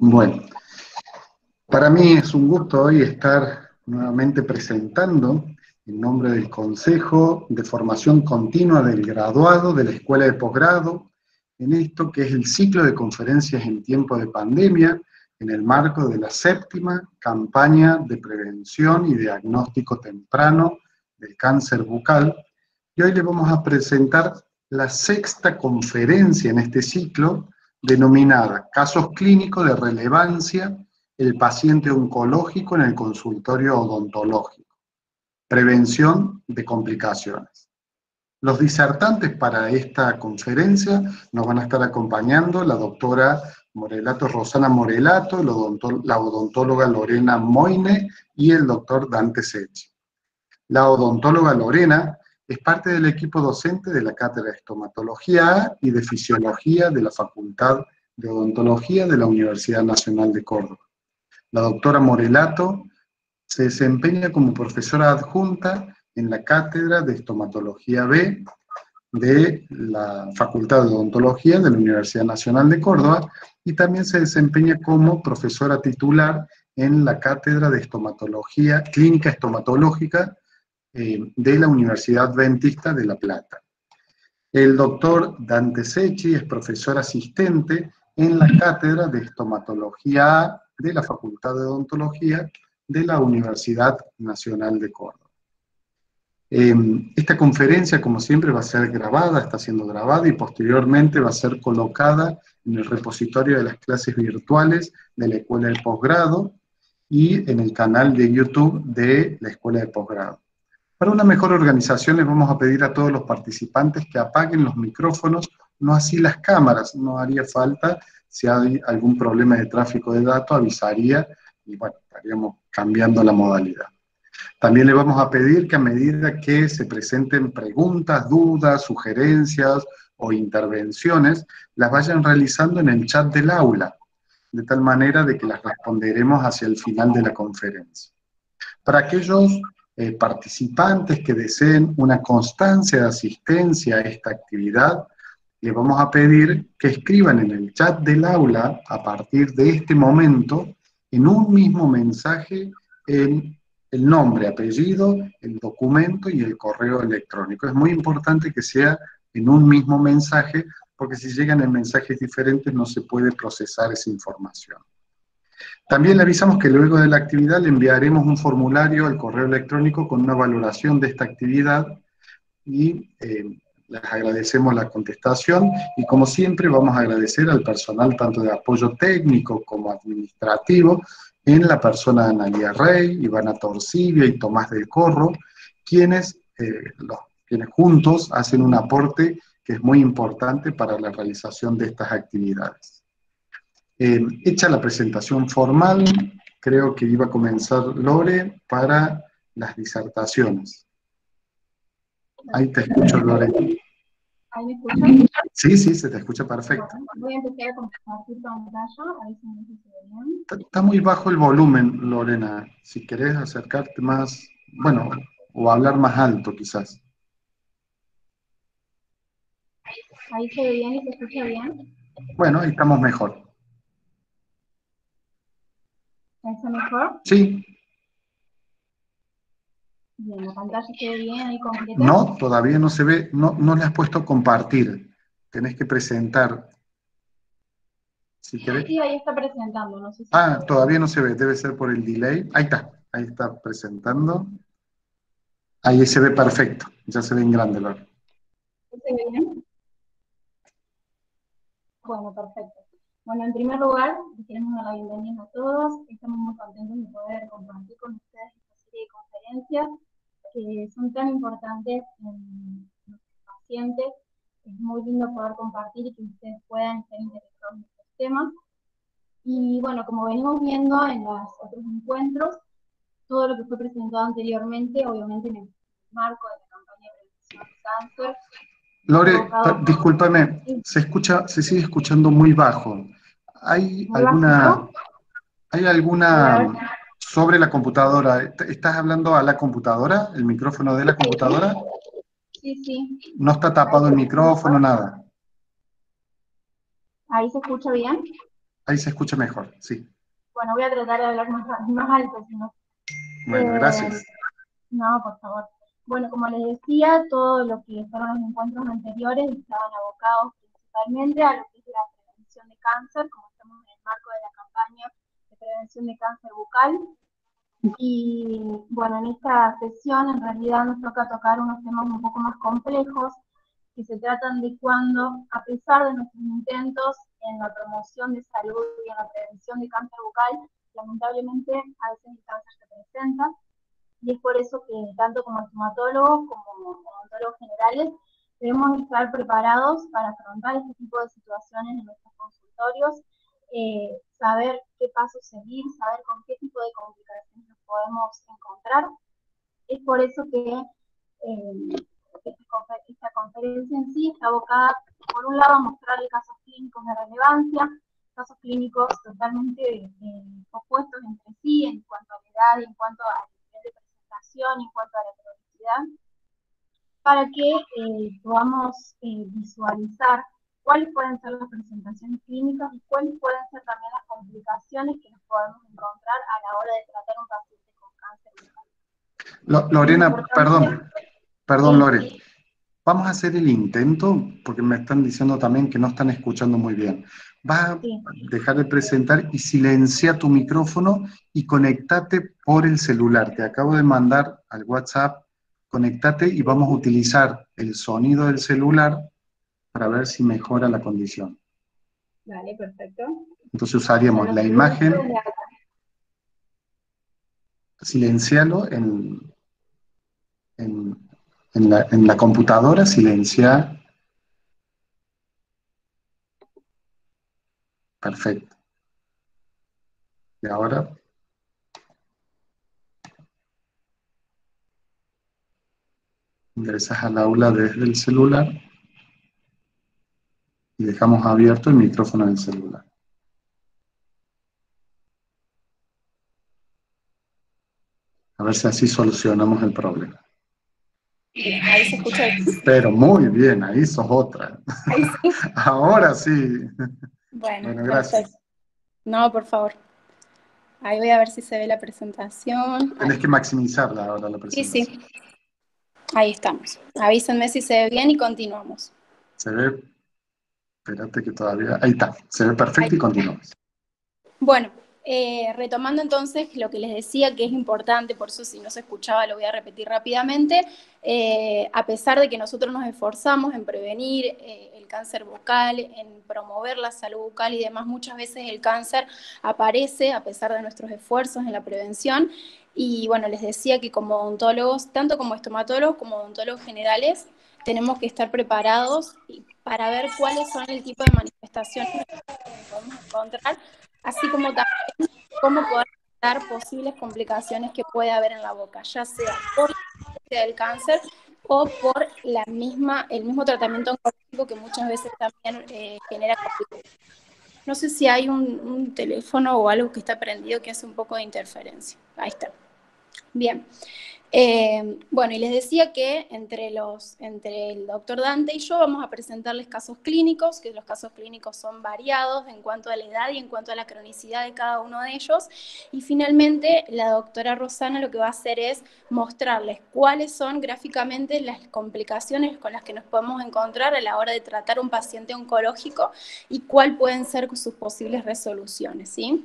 Bueno, para mí es un gusto hoy estar nuevamente presentando en nombre del Consejo de Formación Continua del Graduado de la Escuela de Posgrado, en esto que es el ciclo de conferencias en tiempo de pandemia, en el marco de la séptima campaña de prevención y diagnóstico temprano del cáncer bucal. Y hoy le vamos a presentar la sexta conferencia en este ciclo, denominada Casos clínicos de relevancia, el paciente oncológico en el consultorio odontológico, prevención de complicaciones. Los disertantes para esta conferencia nos van a estar acompañando la doctora Rosana Morelato, la odontóloga Lorena Moine y el doctor Dante Secchi. La odontóloga Lorena es parte del equipo docente de la Cátedra de Estomatología A y de Fisiología de la Facultad de Odontología de la Universidad Nacional de Córdoba. La doctora Morelato se desempeña como profesora adjunta en la Cátedra de Estomatología B de la Facultad de Odontología de la Universidad Nacional de Córdoba y también se desempeña como profesora titular en la Cátedra de Estomatología, Clínica Estomatológica de la Universidad Adventista de La Plata. El doctor Dante Secchi es profesor asistente en la Cátedra de Estomatología A de la Facultad de Odontología de la Universidad Nacional de Córdoba. Esta conferencia, como siempre, va a ser grabada, está siendo grabada y posteriormente va a ser colocada en el repositorio de las clases virtuales de la Escuela de Posgrado y en el canal de YouTube de la Escuela de Posgrado. Para una mejor organización les vamos a pedir a todos los participantes que apaguen los micrófonos, no así las cámaras, no haría falta. Si hay algún problema de tráfico de datos, avisaría y bueno, estaríamos cambiando la modalidad. También le vamos a pedir que a medida que se presenten preguntas, dudas, sugerencias o intervenciones, las vayan realizando en el chat del aula, de tal manera de que las responderemos hacia el final de la conferencia. Para aquellos participantes que deseen una constancia de asistencia a esta actividad, les vamos a pedir que escriban en el chat del aula, a partir de este momento, en un mismo mensaje, el nombre, apellido, el documento y el correo electrónico. Es muy importante que sea en un mismo mensaje, porque si llegan en mensajes diferentes no se puede procesar esa información. También le avisamos que luego de la actividad le enviaremos un formulario al correo electrónico con una valoración de esta actividad y les agradecemos la contestación y como siempre vamos a agradecer al personal tanto de apoyo técnico como administrativo en la persona de Analia Rey, Ivana Torcibia y Tomás del Corro, quienes juntos hacen un aporte que es muy importante para la realización de estas actividades. Hecha la presentación formal, creo que iba a comenzar Lore para las disertaciones. Ahí te escucho, Lore. ¿Ahí me escuchan? Sí, sí, se te escucha perfecto. Bueno, voy a empezar a compartir pantalla, a ver si me dice bien. Está muy bajo el volumen, Lorena. Si querés acercarte más, bueno, o hablar más alto quizás. ¿Ahí se ve bien y se escucha bien? Bueno, ahí estamos mejor. ¿Ahí está mejor? Sí. Bien, ¿la pantalla se ve bien ahí completa? No, todavía no se ve, no le has puesto compartir. Tenés que presentar. Si querés. Sí, ahí está presentando, no sé si... Todavía no se ve, debe ser por el delay. Ahí está presentando. Ahí se ve perfecto, ya se ve en grande, Lore. ¿Se ve bien? Bueno, perfecto. Bueno, en primer lugar, queremos dar la bienvenida a todos. Estamos muy contentos de poder compartir con ustedes esta serie de conferencias que son tan importantes en nuestros pacientes. Es muy lindo poder compartir y que ustedes puedan estar interesados en estos temas. Y bueno, como venimos viendo en los otros encuentros, todo lo que fue presentado anteriormente, obviamente en el marco de la campaña de prevención del cáncer. Lore, discúlpame, se sigue escuchando muy bajo. ¿Hay alguna sobre la computadora? ¿Estás hablando a la computadora? ¿El micrófono de la computadora? Sí, sí. No está tapado el micrófono, nada. ¿Ahí se escucha bien? Ahí se escucha mejor, sí. Bueno, voy a tratar de hablar más alto, si no. Bueno, Eh, gracias. no, por favor. Bueno, como les decía, todo lo que fueron los encuentros anteriores estaban abocados principalmente a lo que es la prevención de cáncer, como estamos en el marco de la campaña de prevención de cáncer bucal. Y bueno, en esta sesión en realidad nos toca tocar unos temas un poco más complejos, que se tratan de cuando, a pesar de nuestros intentos en la promoción de salud y en la prevención de cáncer bucal, lamentablemente a veces el cáncer se presenta, y es por eso que tanto como estomatólogos como odontólogos generales debemos estar preparados para afrontar este tipo de situaciones en nuestros consultorios, saber qué pasos seguir, saber con qué tipo de complicaciones nos podemos encontrar. Es por eso que esta conferencia en sí está abocada, por un lado, a mostrarle casos clínicos de relevancia, casos clínicos totalmente opuestos entre sí en cuanto a la edad, en cuanto al nivel de presentación, en cuanto a la cronicidad, para que podamos visualizar cuáles pueden ser las presentaciones clínicas y cuáles pueden ser también las complicaciones que nos podemos encontrar a la hora de tratar a un paciente con cáncer bucal. Lorena, perdón, Sí, Lore. Vamos a hacer el intento, porque me están diciendo también que no están escuchando muy bien. Vas a sí. dejar de presentar y silencia tu micrófono y conectate por el celular. Te acabo de mandar al WhatsApp, conectate y vamos a utilizar el sonido del celular para ver si mejora la condición. Vale, perfecto. Entonces Ya usaríamos lo la silencio imagen, desde acá. silencialo en la computadora, silencia. Perfecto. Y ahora ingresas al aula desde el celular y dejamos abierto el micrófono del celular. A ver si así solucionamos el problema. Bien, ahí se escucha bien. Pero muy bien, ahí sos otra. Ahí sí. Ahora sí. Bueno, Bueno, perfecto. gracias. No, por favor. Ahí voy a ver si se ve la presentación. Tenés Ahí. que maximizarla ahora la Sí, presentación. sí. Ahí estamos. Avísenme si se ve bien y continuamos. Se ve, espérate que todavía, ahí está, se ve Ahí. perfecto y continuamos. Bueno, retomando entonces lo que les decía que es importante, por eso si no se escuchaba lo voy a repetir rápidamente, a pesar de que nosotros nos esforzamos en prevenir el cáncer bucal, en promover la salud bucal y demás, muchas veces el cáncer aparece a pesar de nuestros esfuerzos en la prevención. Y bueno, les decía que como odontólogos, tanto como estomatólogos como odontólogos generales, tenemos que estar preparados para ver cuáles son el tipo de manifestaciones que podemos encontrar, así como también cómo poder dar posibles complicaciones que puede haber en la boca, ya sea por la presencia del cáncer o por el mismo tratamiento oncológico que muchas veces también genera complicaciones. No sé si hay un teléfono o algo que está prendido que hace un poco de interferencia. Ahí está. Bien. Bueno, y les decía que entre el doctor Dante y yo vamos a presentarles casos clínicos, que los casos clínicos son variados en cuanto a la edad y en cuanto a la cronicidad de cada uno de ellos. Y finalmente, la doctora Rosana lo que va a hacer es mostrarles cuáles son gráficamente las complicaciones con las que nos podemos encontrar a la hora de tratar un paciente oncológico y cuáles pueden ser sus posibles resoluciones, ¿sí?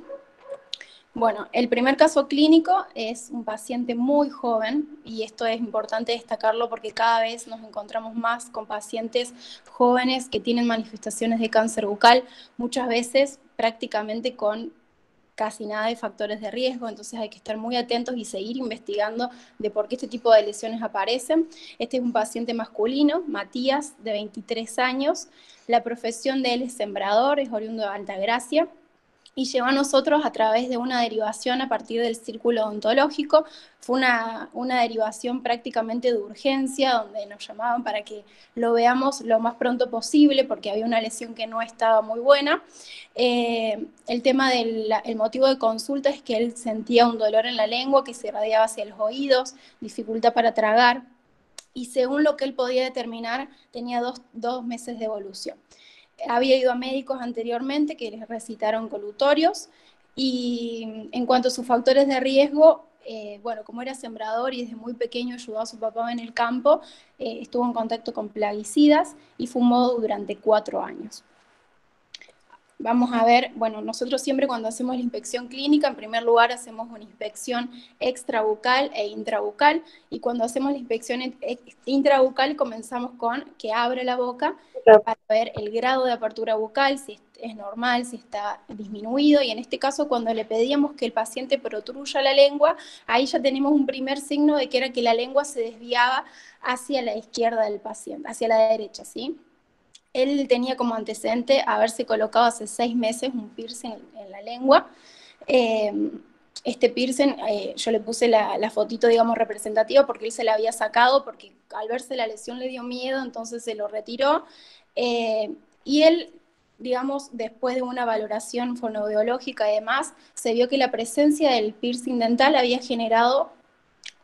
Bueno, el primer caso clínico es un paciente muy joven y esto es importante destacarlo porque cada vez nos encontramos más con pacientes jóvenes que tienen manifestaciones de cáncer bucal, muchas veces prácticamente con casi nada de factores de riesgo, entonces hay que estar muy atentos y seguir investigando de por qué este tipo de lesiones aparecen. Este es un paciente masculino, Matías, de 23 años, la profesión de él es sembrador, es oriundo de Altagracia, y llegó a nosotros a través de una derivación a partir del círculo odontológico. Fue una derivación prácticamente de urgencia, donde nos llamaban para que lo veamos lo más pronto posible, porque había una lesión que no estaba muy buena. El tema el motivo de consulta es que él sentía un dolor en la lengua que se irradiaba hacia los oídos, dificultad para tragar, y según lo que él podía determinar, tenía dos meses de evolución. había ido a médicos anteriormente que les recitaron colutorios, y en cuanto a sus factores de riesgo, bueno, como era sembrador y desde muy pequeño ayudó a su papá en el campo, estuvo en contacto con plaguicidas y fumó durante 4 años. Vamos a ver, bueno, nosotros siempre cuando hacemos la inspección clínica, en primer lugar hacemos una inspección extrabucal e intrabucal, y cuando hacemos la inspección intrabucal comenzamos con que abra la boca para ver el grado de apertura bucal, si es normal, si está disminuido, y en este caso cuando le pedíamos que el paciente protruya la lengua, ahí ya tenemos un primer signo de que era que la lengua se desviaba hacia la izquierda del paciente, hacia la derecha, ¿sí? Él tenía como antecedente haberse colocado hace 6 meses un piercing en la lengua. Este piercing, yo le puse la fotito, digamos, representativa porque él se la había sacado, porque al verse la lesión le dio miedo, entonces se lo retiró. Y él, digamos, después de una valoración fonoaudiológica y demás, se vio que la presencia del piercing dental había generado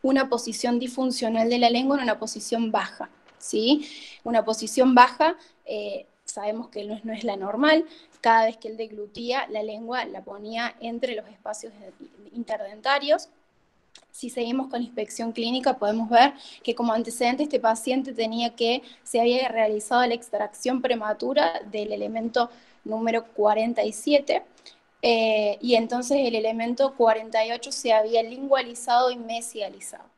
una posición disfuncional de la lengua en una posición baja, ¿sí? Una posición baja, sabemos que no es la normal. Cada vez que él deglutía, la lengua la ponía entre los espacios interdentarios. Si seguimos con la inspección clínica, podemos ver que como antecedente este paciente se había realizado la extracción prematura del elemento número 47, y entonces el elemento 48 se había lingualizado y mesializado.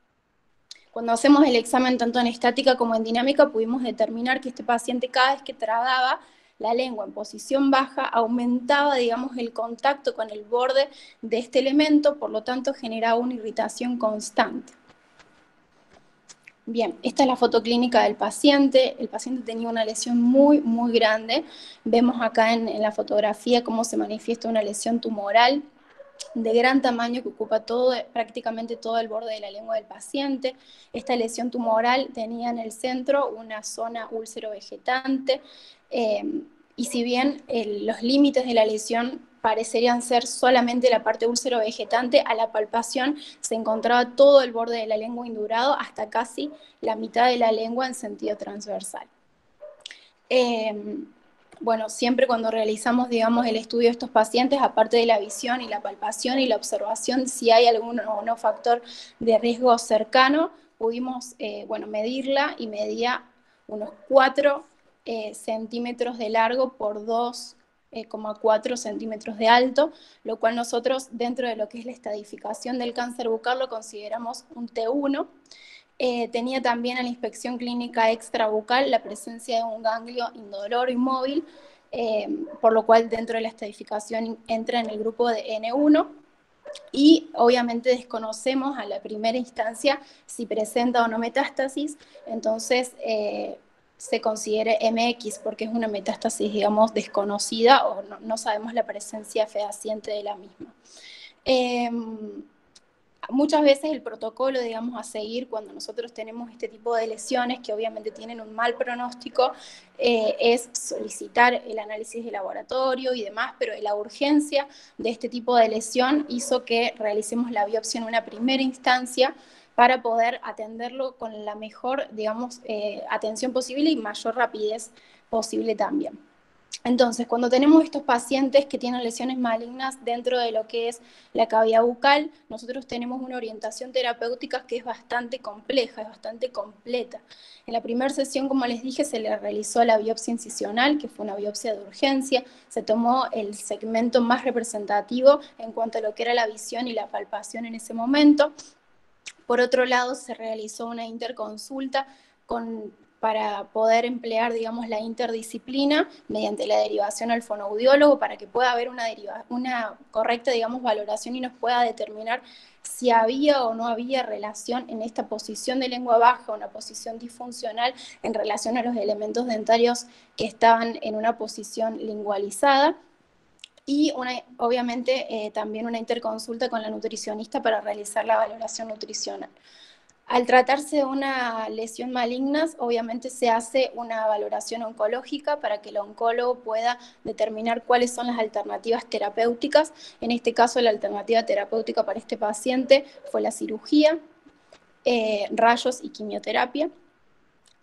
Cuando hacemos el examen tanto en estática como en dinámica, pudimos determinar que este paciente cada vez que tragaba, la lengua en posición baja aumentaba, digamos, el contacto con el borde de este elemento, por lo tanto generaba una irritación constante. Bien, esta es la foto clínica del paciente. El paciente tenía una lesión muy, muy grande. Vemos acá en la fotografía cómo se manifiesta una lesión tumoral de gran tamaño que ocupa prácticamente todo el borde de la lengua del paciente. Esta lesión tumoral tenía en el centro una zona úlcero-vegetante, y si bien los límites de la lesión parecerían ser solamente la parte úlcero-vegetante, a la palpación se encontraba todo el borde de la lengua indurado hasta casi la mitad de la lengua en sentido transversal. Bueno, siempre cuando realizamos, digamos, el estudio de estos pacientes, aparte de la visión y la palpación y la observación, si hay algún o no factor de riesgo cercano, pudimos, bueno, medirla, y medía unos 4 centímetros de largo por 2,4 centímetros de alto, lo cual nosotros dentro de lo que es la estadificación del cáncer bucal lo consideramos un T1. Tenía también en la inspección clínica extrabucal la presencia de un ganglio indoloro inmóvil, por lo cual dentro de la estadificación entra en el grupo de N1, y obviamente desconocemos a la primera instancia si presenta o no metástasis, entonces se considera MX porque es una metástasis, digamos, desconocida, o no sabemos la presencia fehaciente de la misma. Muchas veces el protocolo, digamos, a seguir cuando nosotros tenemos este tipo de lesiones que obviamente tienen un mal pronóstico, es solicitar el análisis de laboratorio y demás, pero la urgencia de este tipo de lesión hizo que realicemos la biopsia en una primera instancia para poder atenderlo con la mejor, digamos, atención posible y mayor rapidez posible también. Entonces, cuando tenemos estos pacientes que tienen lesiones malignas dentro de lo que es la cavidad bucal, nosotros tenemos una orientación terapéutica que es bastante compleja, es bastante completa. En la primera sesión, como les dije, se le realizó la biopsia incisional, que fue una biopsia de urgencia. Se tomó el segmento más representativo en cuanto a lo que era la visión y la palpación en ese momento. Por otro lado, se realizó una interconsulta para poder emplear, digamos, la interdisciplina mediante la derivación al fonoaudiólogo para que pueda haber una correcta, digamos, valoración y nos pueda determinar si había o no había relación en esta posición de lengua baja, una posición disfuncional en relación a los elementos dentarios que estaban en una posición lingualizada. Y obviamente también una interconsulta con la nutricionista para realizar la valoración nutricional. Al tratarse de una lesión maligna, obviamente se hace una valoración oncológica para que el oncólogo pueda determinar cuáles son las alternativas terapéuticas. En este caso, la alternativa terapéutica para este paciente fue la cirugía, rayos y quimioterapia.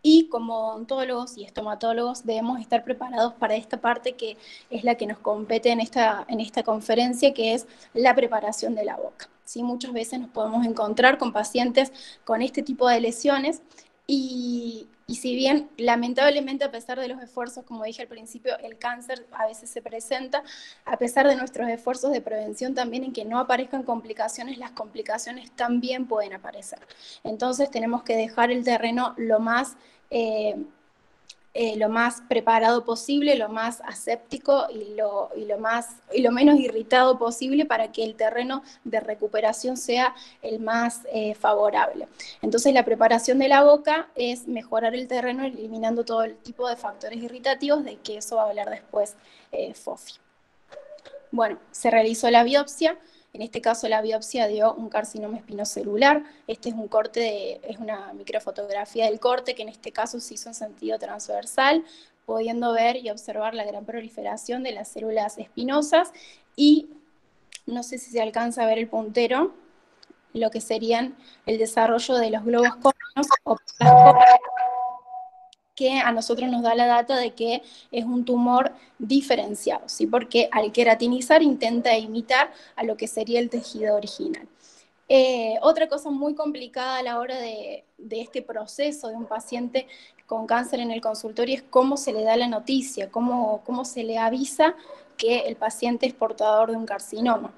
Y como odontólogos y estomatólogos debemos estar preparados para esta parte que es la que nos compete en esta conferencia, que es la preparación de la boca. ¿Sí? Muchas veces nos podemos encontrar con pacientes con este tipo de lesiones y si bien lamentablemente a pesar de los esfuerzos, como dije al principio, el cáncer a veces se presenta, a pesar de nuestros esfuerzos de prevención también en que no aparezcan complicaciones, las complicaciones también pueden aparecer. Entonces tenemos que dejar el terreno lo más preparado posible, lo más aséptico y lo menos irritado posible para que el terreno de recuperación sea el más favorable. Entonces la preparación de la boca es mejorar el terreno eliminando todo el tipo de factores irritativos, de que eso va a hablar después Fofi. Bueno, se realizó la biopsia. En este caso la biopsia dio un carcinoma espinocelular. Este es un corte, es una microfotografía del corte, que en este caso se hizo en sentido transversal, pudiendo ver y observar la gran proliferación de las células espinosas. Y no sé si se alcanza a ver el puntero, lo que serían el desarrollo de los globos córneos o las que a nosotros nos da la data de que es un tumor diferenciado, ¿sí? Porque al queratinizar intenta imitar a lo que sería el tejido original. Otra cosa muy complicada a la hora de este proceso de un paciente con cáncer en el consultorio es cómo se le da la noticia, cómo se le avisa que el paciente es portador de un carcinoma.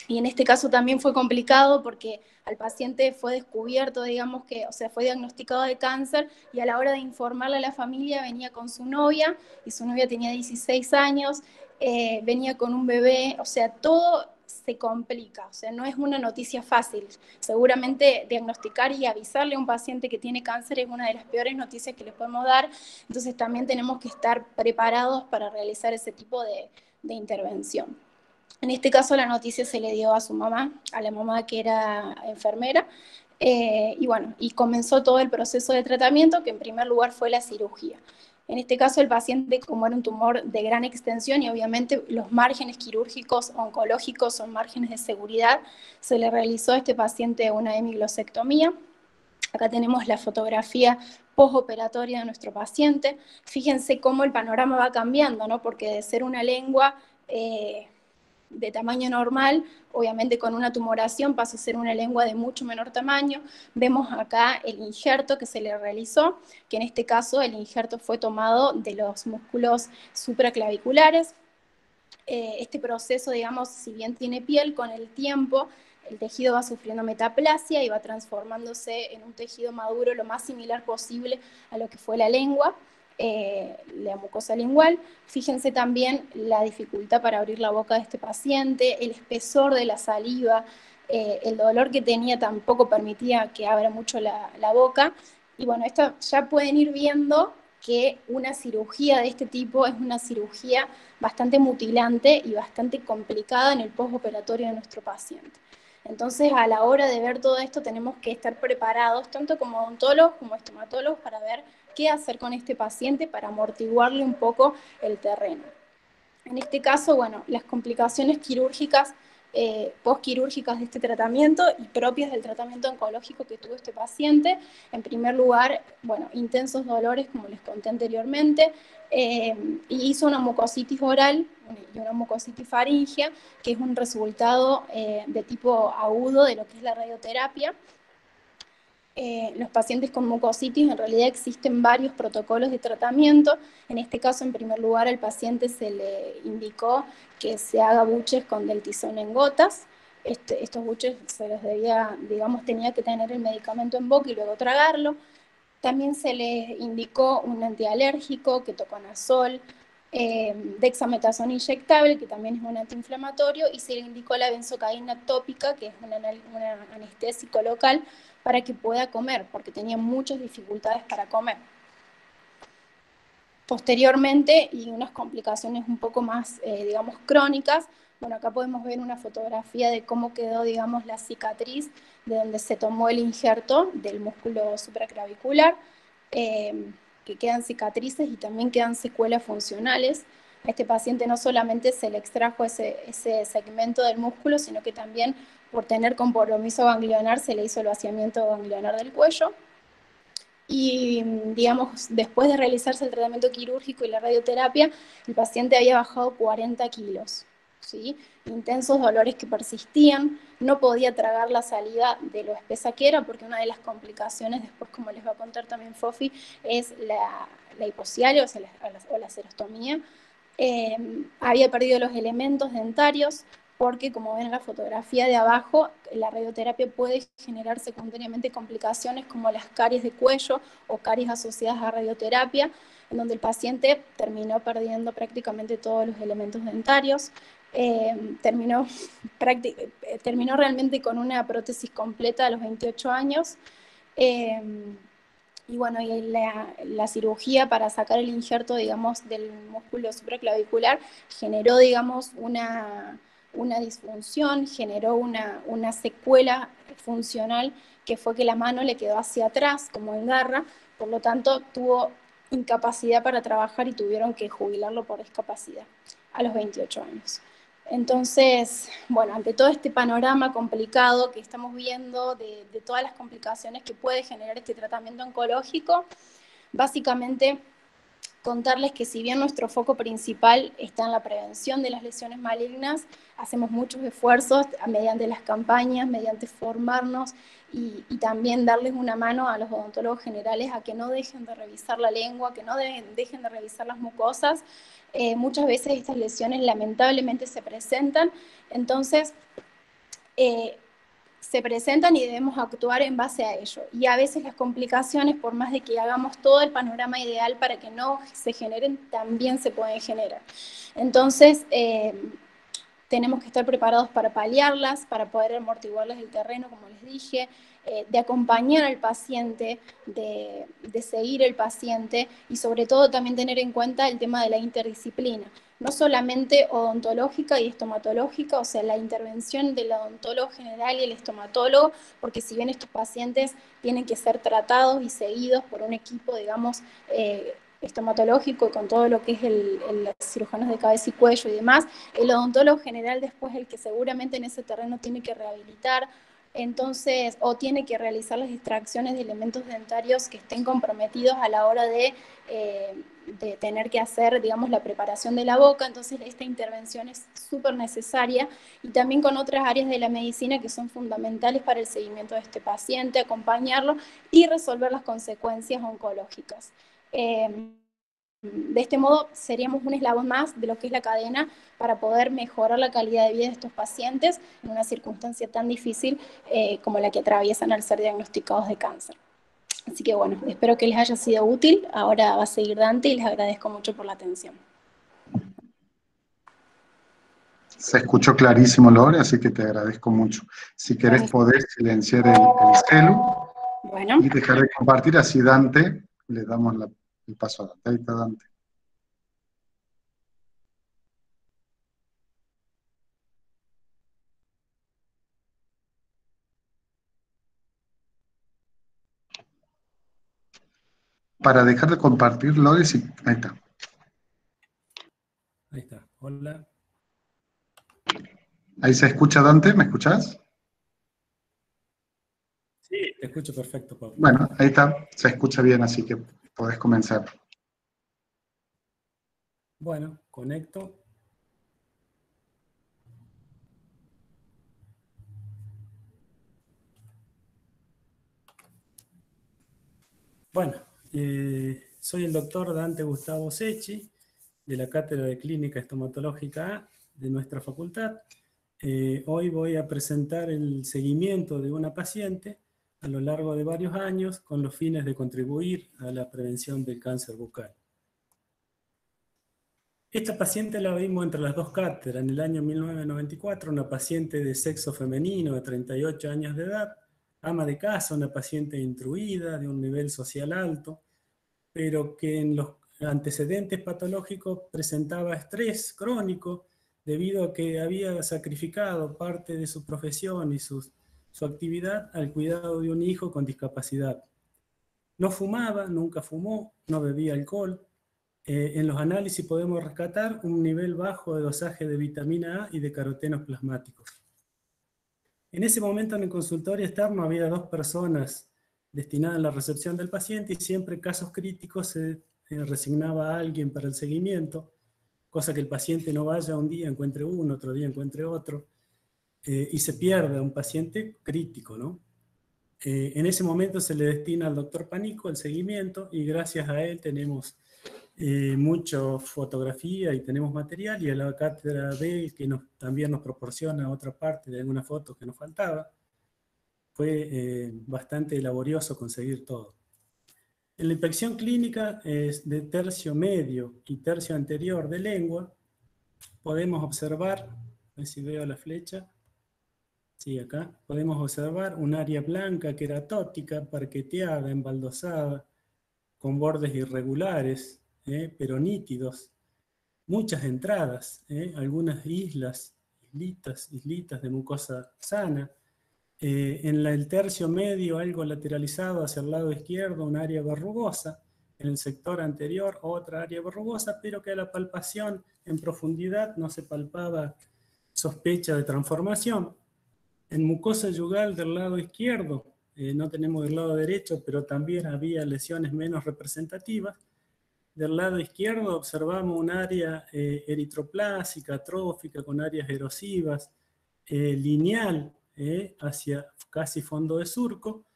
Y en este caso también fue complicado porque al paciente fue descubierto, digamos que, o sea, fue diagnosticado de cáncer y a la hora de informarle a la familia venía con su novia y su novia tenía 16 años, venía con un bebé, o sea, todo se complica, o sea, no es una noticia fácil. Seguramente diagnosticar y avisarle a un paciente que tiene cáncer es una de las peores noticias que le podemos dar, entonces también tenemos que estar preparados para realizar ese tipo de intervención. En este caso la noticia se le dio a su mamá, a la mamá que era enfermera, y bueno, y comenzó todo el proceso de tratamiento, que en primer lugar fue la cirugía. En este caso el paciente, como era un tumor de gran extensión y obviamente los márgenes quirúrgicos oncológicos son márgenes de seguridad, se le realizó a este paciente una hemiglosectomía. Acá tenemos la fotografía postoperatoria de nuestro paciente. Fíjense cómo el panorama va cambiando, ¿no? Porque de ser una lengua de tamaño normal, obviamente con una tumoración pasa a ser una lengua de mucho menor tamaño. Vemos acá el injerto que se le realizó, que en este caso el injerto fue tomado de los músculos supraclaviculares. Este proceso, digamos, si bien tiene piel, con el tiempo el tejido va sufriendo metaplasia y va transformándose en un tejido maduro lo más similar posible a lo que fue la lengua. La mucosa lingual. Fíjense también la dificultad para abrir la boca de este paciente, el espesor de la saliva, el dolor que tenía tampoco permitía que abra mucho la boca. Y bueno, esto ya pueden ir viendo que una cirugía de este tipo es una cirugía bastante mutilante y bastante complicada en el postoperatorio de nuestro paciente. Entonces, a la hora de ver todo esto, tenemos que estar preparados, tanto como odontólogos como estomatólogos, para ver qué hacer con este paciente para amortiguarle un poco el terreno. En este caso, bueno, las complicaciones quirúrgicas, postquirúrgicas de este tratamiento y propias del tratamiento oncológico que tuvo este paciente, en primer lugar, bueno, intensos dolores, como les conté anteriormente, y hizo una mucositis oral y una mucositis faríngea, que es un resultado de tipo agudo de lo que es la radioterapia. Los pacientes con mucositis, en realidad existen varios protocolos de tratamiento. En este caso, en primer lugar, al paciente se le indicó que se haga buches con deltizón en gotas. Estos buches se los debía, digamos, tenía que tener el medicamento en boca y luego tragarlo. También se le indicó un antialérgico, ketoconazol, dexametasona inyectable, que también es un antiinflamatorio, y se le indicó la benzocaína tópica, que es un anestésico local, para que pueda comer, porque tenía muchas dificultades para comer. Posteriormente, y unas complicaciones un poco más, digamos, crónicas, bueno, acá podemos ver una fotografía de cómo quedó, digamos, la cicatriz de donde se tomó el injerto del músculo supraclavicular, que quedan cicatrices y también quedan secuelas funcionales. A este paciente no solamente se le extrajo ese segmento del músculo, sino que también por tener compromiso ganglionar se le hizo el vaciamiento ganglionar del cuello. y, digamos, después de realizarse el tratamiento quirúrgico y la radioterapia, el paciente había bajado 40 kilos, ¿sí? Intensos dolores que persistían, no podía tragar la salida de lo espesa que era, porque una de las complicaciones, después como les va a contar también Fofi, es la hipocialia o la serostomía. Había perdido los elementos dentarios, porque como ven en la fotografía de abajo, la radioterapia puede generar secundariamente complicaciones como las caries de cuello o caries asociadas a radioterapia, en donde el paciente terminó perdiendo prácticamente todos los elementos dentarios. Terminó realmente con una prótesis completa a los 28 años. Y bueno, y la cirugía para sacar el injerto, digamos, del músculo supraclavicular generó, digamos, una disfunción, generó una secuela funcional que fue que la mano le quedó hacia atrás, como en garra, por lo tanto tuvo incapacidad para trabajar y tuvieron que jubilarlo por discapacidad a los 28 años. Entonces, bueno, ante todo este panorama complicado que estamos viendo de todas las complicaciones que puede generar este tratamiento oncológico, básicamente contarles que si bien nuestro foco principal está en la prevención de las lesiones malignas, hacemos muchos esfuerzos mediante las campañas, mediante formarnos y también darles una mano a los odontólogos generales a que no dejen de revisar la lengua, que no dejen de revisar las mucosas. Muchas veces estas lesiones lamentablemente se presentan, entonces se presentan y debemos actuar en base a ello. Y a veces las complicaciones, por más de que hagamos todo el panorama ideal para que no se generen, también se pueden generar. Entonces, tenemos que estar preparados para paliarlas, para poder amortiguarles el terreno, como les dije, de acompañar al paciente, de seguir el paciente y sobre todo también tener en cuenta el tema de la interdisciplina, no solamente odontológica y estomatológica, o sea, la intervención del odontólogo general y el estomatólogo, porque si bien estos pacientes tienen que ser tratados y seguidos por un equipo, digamos, estomatológico, con todo lo que es los cirujanos de cabeza y cuello y demás, el odontólogo general después el que seguramente en ese terreno tiene que rehabilitar, entonces, o tiene que realizar las extracciones de elementos dentarios que estén comprometidos a la hora de tener que hacer, digamos, la preparación de la boca, entonces esta intervención es súper necesaria, y también con otras áreas de la medicina que son fundamentales para el seguimiento de este paciente, acompañarlo y resolver las consecuencias oncológicas. De este modo seríamos un eslabón más de lo que es la cadena para poder mejorar la calidad de vida de estos pacientes en una circunstancia tan difícil como la que atraviesan al ser diagnosticados de cáncer. Así que bueno, espero que les haya sido útil. Ahora va a seguir Dante y les agradezco mucho por la atención. Se escuchó clarísimo, Lore, así que te agradezco mucho. Si querés podés silenciar el celu y dejar de compartir, así Dante, le damos el paso a Dante. Ahí está Dante. Para dejar de compartir, Lore, sí, ahí está. Ahí está, hola. Ahí se escucha, Dante, ¿me escuchás? Sí, te escucho perfecto, Pablo. Bueno, ahí está, se escucha bien, así que podés comenzar. Bueno, conecto. Bueno, soy el doctor Dante Gustavo Secchi, de la Cátedra de Clínica Estomatológica A de nuestra facultad. Hoy voy a presentar el seguimiento de una paciente a lo largo de varios años con los fines de contribuir a la prevención del cáncer bucal. Esta paciente la vimos entre las dos cátedras en el año 1994, una paciente de sexo femenino de 38 años de edad, ama de casa, una paciente instruida, de un nivel social alto, pero que en los antecedentes patológicos presentaba estrés crónico debido a que había sacrificado parte de su profesión y su actividad al cuidado de un hijo con discapacidad. No fumaba, nunca fumó, no bebía alcohol. En los análisis podemos rescatar un nivel bajo de dosaje de vitamina A y de carotenos plasmáticos. En ese momento en el consultorio externo había dos personas destinada a la recepción del paciente, y siempre en casos críticos se resignaba a alguien para el seguimiento, cosa que el paciente no vaya un día, encuentre uno, otro día encuentre otro, y se pierde a un paciente crítico, ¿no? En ese momento se le destina al doctor Panico el seguimiento, y gracias a él tenemos mucha fotografía y tenemos material, y a la cátedra B, que también nos proporciona otra parte de alguna foto que nos faltaba. Fue bastante laborioso conseguir todo. En la inspección clínica de tercio medio y tercio anterior de lengua, podemos observar, a ver si veo la flecha, sí, acá, podemos observar un área blanca queratótica, parqueteada, embaldosada, con bordes irregulares, pero nítidos, muchas entradas, algunas islitas de mucosa sana. En el tercio medio, algo lateralizado hacia el lado izquierdo, un área verrugosa. En el sector anterior, otra área verrugosa, pero que a la palpación en profundidad no se palpaba sospecha de transformación. En mucosa yugal del lado izquierdo, no tenemos del lado derecho, pero también había lesiones menos representativas. Del lado izquierdo observamos un área eritroplásica, atrófica, con áreas erosivas, lineal, hacia casi fondo de surco,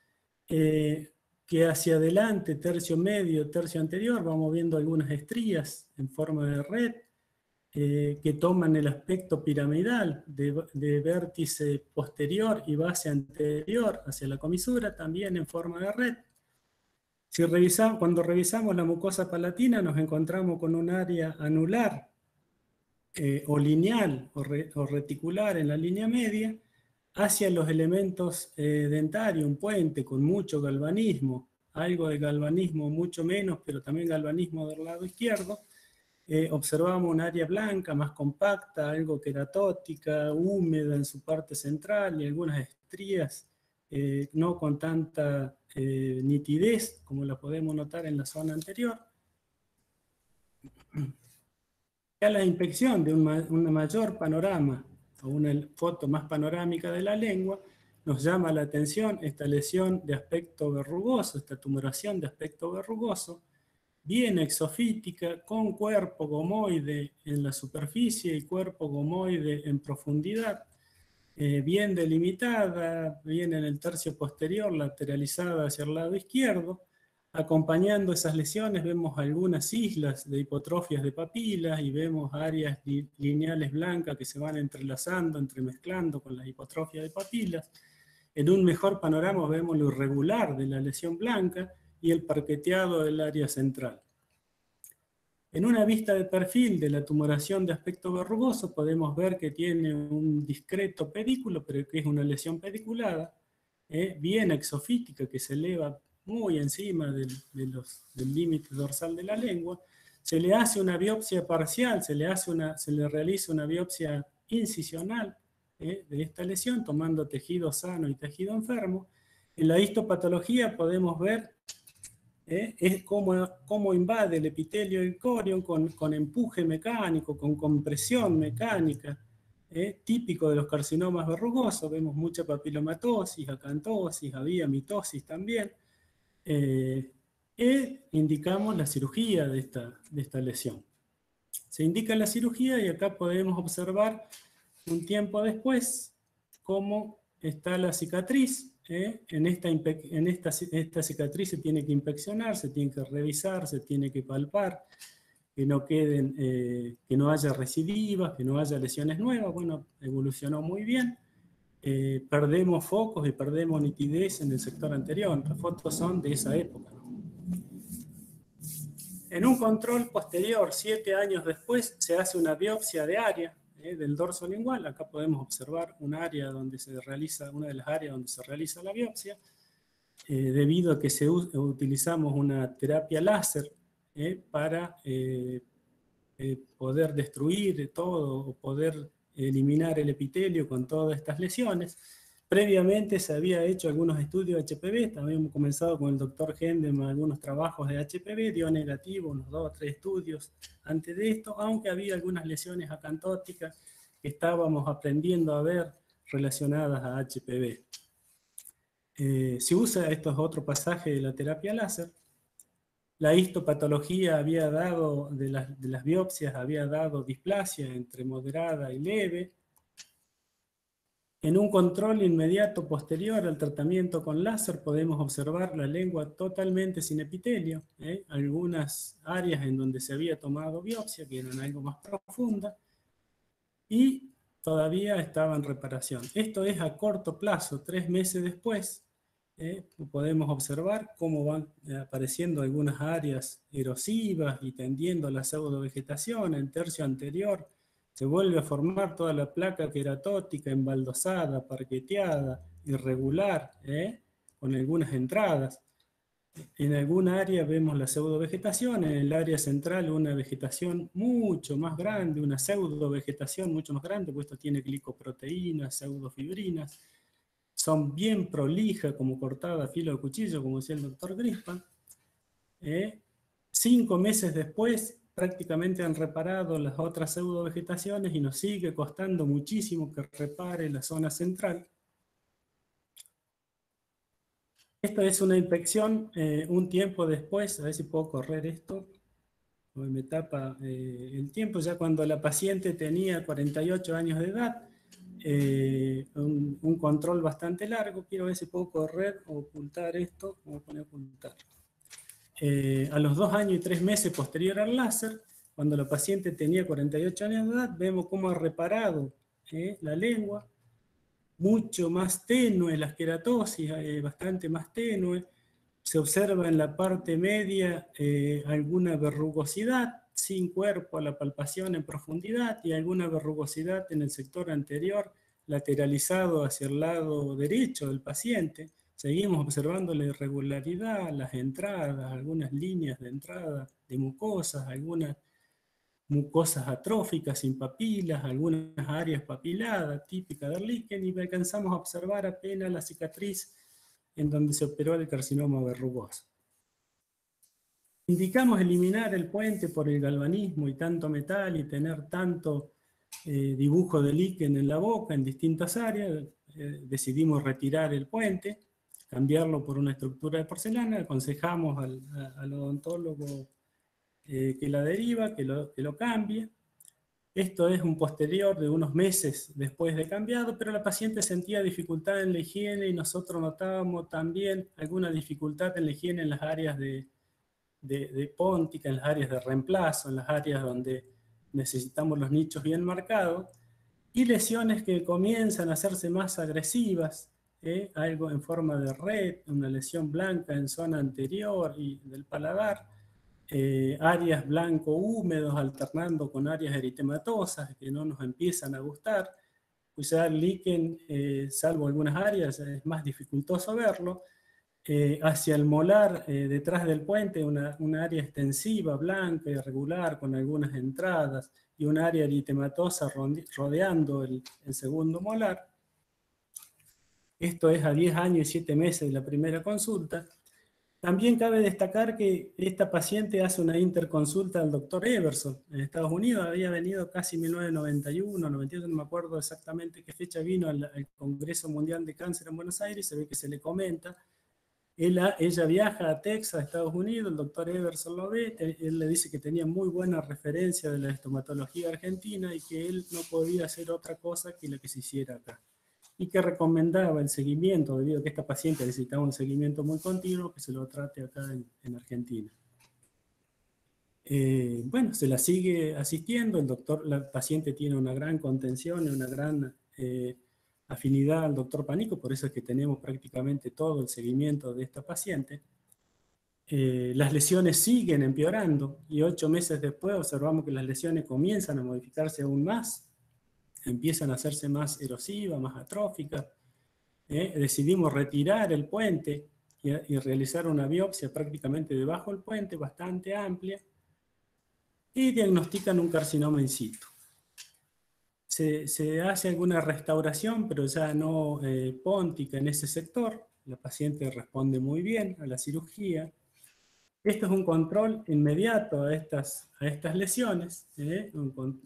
que hacia adelante, tercio medio, tercio anterior, vamos viendo algunas estrías en forma de red, que toman el aspecto piramidal de vértice posterior y base anterior hacia la comisura, también en forma de red. Cuando revisamos la mucosa palatina, nos encontramos con un área anular, o lineal, o reticular en la línea media, hacia los elementos dentarios, un puente con mucho galvanismo, algo de galvanismo, mucho menos, pero también galvanismo del lado izquierdo. Observamos un área blanca, más compacta, algo queratótica, húmeda en su parte central, y algunas estrías no con tanta nitidez como la podemos notar en la zona anterior. Ya la inspección de un mayor panorama, o una foto más panorámica de la lengua, nos llama la atención esta lesión de aspecto verrugoso, esta tumoración de aspecto verrugoso, bien exofítica, con cuerpo gomoide en la superficie y cuerpo gomoide en profundidad, bien delimitada, bien en el tercio posterior, lateralizada hacia el lado izquierdo. Acompañando esas lesiones vemos algunas islas de hipotrofias de papilas, y vemos áreas lineales blancas que se van entrelazando, entremezclando con las hipotrofias de papilas. En un mejor panorama vemos lo irregular de la lesión blanca y el parqueteado del área central. En una vista de perfil de la tumoración de aspecto verrugoso podemos ver que tiene un discreto pedículo, pero que es una lesión pediculada, bien exofítica, que se eleva muy encima del límite dorsal de la lengua. Se le hace una biopsia parcial, se le realiza una biopsia incisional de esta lesión, tomando tejido sano y tejido enfermo. En la histopatología podemos ver es cómo invade el epitelio del corion con empuje mecánico, con compresión mecánica, típico de los carcinomas verrugosos. Vemos mucha papilomatosis, acantosis, había mitosis también. Indicamos la cirugía de esta lesión. Se indica la cirugía, y acá podemos observar un tiempo después cómo está la cicatriz. Esta cicatriz se tiene que inspeccionar, se tiene que revisar, se tiene que palpar, que no haya recidivas, que no haya lesiones nuevas. Bueno, evolucionó muy bien. Perdemos focos y perdemos nitidez en el sector anterior. Las fotos son de esa época, ¿no? En un control posterior, 7 años después, se hace una biopsia de área del dorso lingual. Acá podemos observar una de las áreas donde se realiza la biopsia, debido a que utilizamos una terapia láser para poder destruir todo, o poder eliminar el epitelio con todas estas lesiones. Previamente se había hecho algunos estudios de HPV, también hemos comenzado con el doctor Hendeman algunos trabajos de HPV, dio negativo unos 2 o 3 estudios antes de esto, aunque había algunas lesiones acantóticas que estábamos aprendiendo a ver relacionadas a HPV. Se usa, esto es otro pasaje de la terapia láser. La histopatología había dado, de las biopsias, había dado displasia entre moderada y leve. En un control inmediato posterior al tratamiento con láser podemos observar la lengua totalmente sin epitelio, algunas áreas en donde se había tomado biopsia, que eran algo más profunda, y todavía estaba en reparación. Esto es a corto plazo, 3 meses después, podemos observar cómo van apareciendo algunas áreas erosivas y tendiendo a la pseudovegetación. En tercio anterior se vuelve a formar toda la placa queratótica embaldosada, parqueteada, irregular, con algunas entradas. En alguna área vemos la pseudovegetación, en el área central una vegetación mucho más grande, una pseudovegetación mucho más grande, pues esto tiene glicoproteínas, pseudofibrinas, son bien prolijas, como cortada a filo de cuchillo, como decía el doctor Grispan. 5 meses después, prácticamente han reparado las otras pseudovegetaciones y nos sigue costando muchísimo que repare la zona central. Esto es una infección un tiempo después, a ver si puedo correr esto, me tapa el tiempo, ya cuando la paciente tenía 48 años de edad, un control bastante largo. Quiero ver si puedo correr o ocultar esto. Voy a poner ocultar. A los 2 años y 3 meses posterior al láser, cuando la paciente tenía 48 años de edad, vemos cómo ha reparado la lengua, mucho más tenue la esqueratosis, bastante más tenue. Se observa en la parte media alguna verrugosidad, sin cuerpo a la palpación en profundidad, y alguna verrugosidad en el sector anterior, lateralizado hacia el lado derecho del paciente. Seguimos observando la irregularidad, las entradas, algunas líneas de entrada de mucosas, algunas mucosas atróficas sin papilas, algunas áreas papiladas, típicas del líquen, y alcanzamos a observar apenas la cicatriz en donde se operó el carcinoma verrugoso. Indicamos eliminar el puente por el galvanismo y tanto metal y tener tanto dibujo de líquen en la boca en distintas áreas. Decidimos retirar el puente, cambiarlo por una estructura de porcelana. Aconsejamos al odontólogo que la deriva, que lo cambie. Esto es un posterior de unos meses después de cambiado, pero la paciente sentía dificultad en la higiene y nosotros notábamos también alguna dificultad en la higiene en las áreas de póntica, en las áreas de reemplazo, en las áreas donde necesitamos los nichos bien marcados, y lesiones que comienzan a hacerse más agresivas, algo en forma de red, una lesión blanca en zona anterior y del paladar, áreas blanco húmedos alternando con áreas eritematosas que no nos empiezan a gustar. Pues ya el líquen, salvo algunas áreas, es más dificultoso verlo. Hacia el molar, detrás del puente, una área extensiva, blanca, irregular, con algunas entradas, y un área eritematosa rodeando el segundo molar. Esto es a 10 años y 7 meses de la primera consulta. También cabe destacar que esta paciente hace una interconsulta al doctor Everson en Estados Unidos. Había venido casi en 1991, 98, no me acuerdo exactamente qué fecha vino al Congreso Mundial de Cáncer en Buenos Aires. Se ve que se le comenta. Ella viaja a Texas, Estados Unidos, el doctor Everson lo ve, él le dice que tenía muy buena referencia de la estomatología argentina y que él no podía hacer otra cosa que lo que se hiciera acá. Y que recomendaba el seguimiento, debido a que esta paciente necesitaba un seguimiento muy continuo, que se lo trate acá en Argentina. Bueno, se la sigue asistiendo, la paciente tiene una gran contención y una gran afinidad al doctor Panico, por eso es que tenemos prácticamente todo el seguimiento de esta paciente. Las lesiones siguen empeorando y 8 meses después observamos que las lesiones comienzan a modificarse aún más, empiezan a hacerse más erosivas, más atróficas. Decidimos retirar el puente y realizar una biopsia prácticamente debajo del puente, bastante amplia, y diagnostican un carcinoma in situ. Se hace alguna restauración, pero ya no póntica en ese sector. La paciente responde muy bien a la cirugía. Esto es un control inmediato a estas lesiones,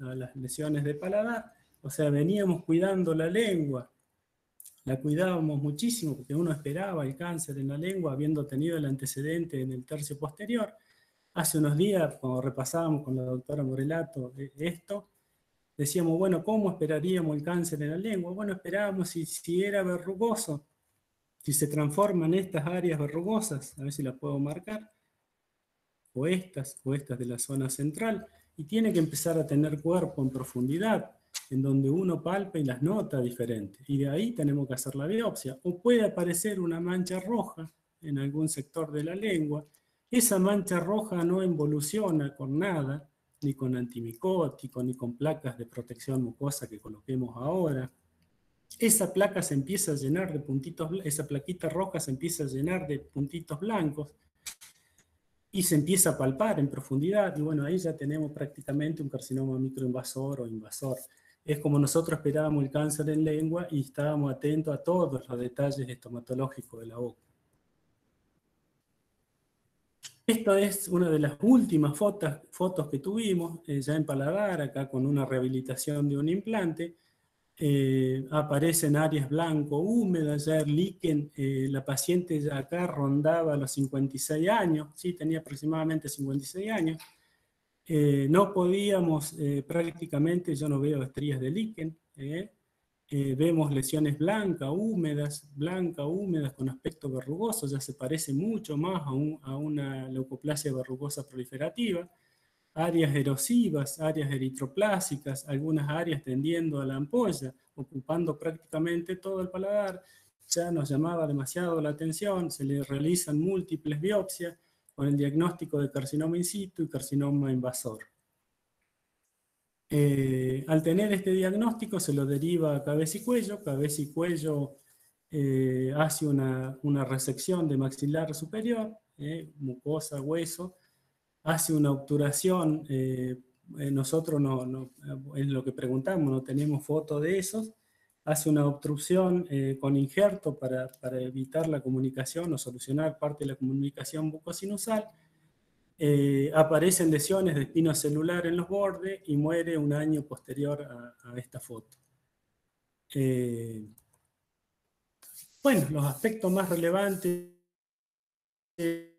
a las lesiones de paladar. O sea, veníamos cuidando la lengua la cuidábamos muchísimo porque uno esperaba el cáncer en la lengua habiendo tenido el antecedente en el tercio posterior. Hace unos días, cuando repasábamos con la doctora Morelato esto, decíamos, bueno, ¿cómo esperaríamos el cáncer en la lengua? Bueno, esperábamos si era verrugoso, si se transforman estas áreas verrugosas, a ver si las puedo marcar, o estas de la zona central, y tiene que empezar a tener cuerpo en profundidad, en donde uno palpa y las nota diferentes, y de ahí tenemos que hacer la biopsia. O puede aparecer una mancha roja en algún sector de la lengua. Esa mancha roja no involuciona con nada, ni con antimicótico, ni con placas de protección mucosa que coloquemos ahora. Esa placa se empieza a llenar de puntitos, esa plaquita roja se empieza a llenar de puntitos blancos, y se empieza a palpar en profundidad, y bueno, ahí ya tenemos prácticamente un carcinoma microinvasor o invasor. Es como nosotros esperábamos el cáncer en lengua y estábamos atentos a todos los detalles estomatológicos de la boca. Esta es una de las últimas fotos que tuvimos, ya en paladar, acá con una rehabilitación de un implante. Aparecen áreas blanco húmedas, ya el líquen, la paciente ya acá rondaba los 56 años, sí, tenía aproximadamente 56 años. No podíamos, prácticamente yo no veo estrías de líquen, vemos lesiones blancas, húmedas con aspecto verrugoso, ya se parece mucho más a una leucoplasia verrugosa proliferativa. Áreas erosivas, áreas eritroplásicas, algunas áreas tendiendo a la ampolla, ocupando prácticamente todo el paladar. Ya nos llamaba demasiado la atención, se le realizan múltiples biopsias con el diagnóstico de carcinoma in situ y carcinoma invasor. Al tener este diagnóstico se lo deriva a cabeza y cuello hace una resección de maxilar superior, mucosa, hueso, hace una obturación, nosotros es lo que preguntamos, no tenemos foto de esos, hace una obstrucción con injerto para evitar la comunicación o solucionar parte de la comunicación bucosinusal. Aparecen lesiones de espino celular en los bordes y muere un año posterior a esta foto. Bueno, los aspectos más relevantes de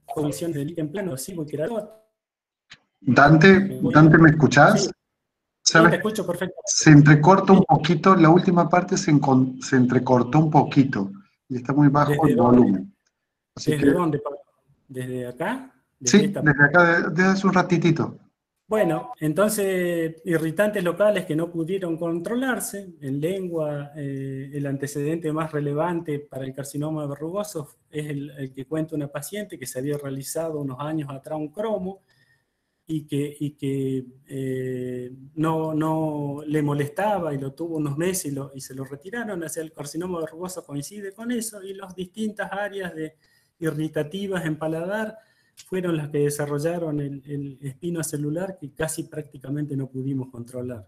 condiciones de líquen plano, sigo el querador. Dante, ¿me escuchás? Sí, ¿Sabes? te escucho perfecto. Se entrecorta un poquito, la última parte se entrecortó un poquito y está muy bajo el volumen. Así ¿Desde que, dónde, Pablo? ¿Desde acá? sí, desde acá, desde hace un ratitito. Bueno, entonces, irritantes locales que no pudieron controlarse. En lengua, el antecedente más relevante para el carcinoma verrugoso es el que cuenta una paciente que se había realizado unos años atrás un cromo y que no le molestaba y lo tuvo unos meses y se lo retiraron. O sea, el carcinoma verrugoso coincide con eso, y las distintas áreas irritativas en paladar fueron las que desarrollaron el espino celular que casi prácticamente no pudimos controlar.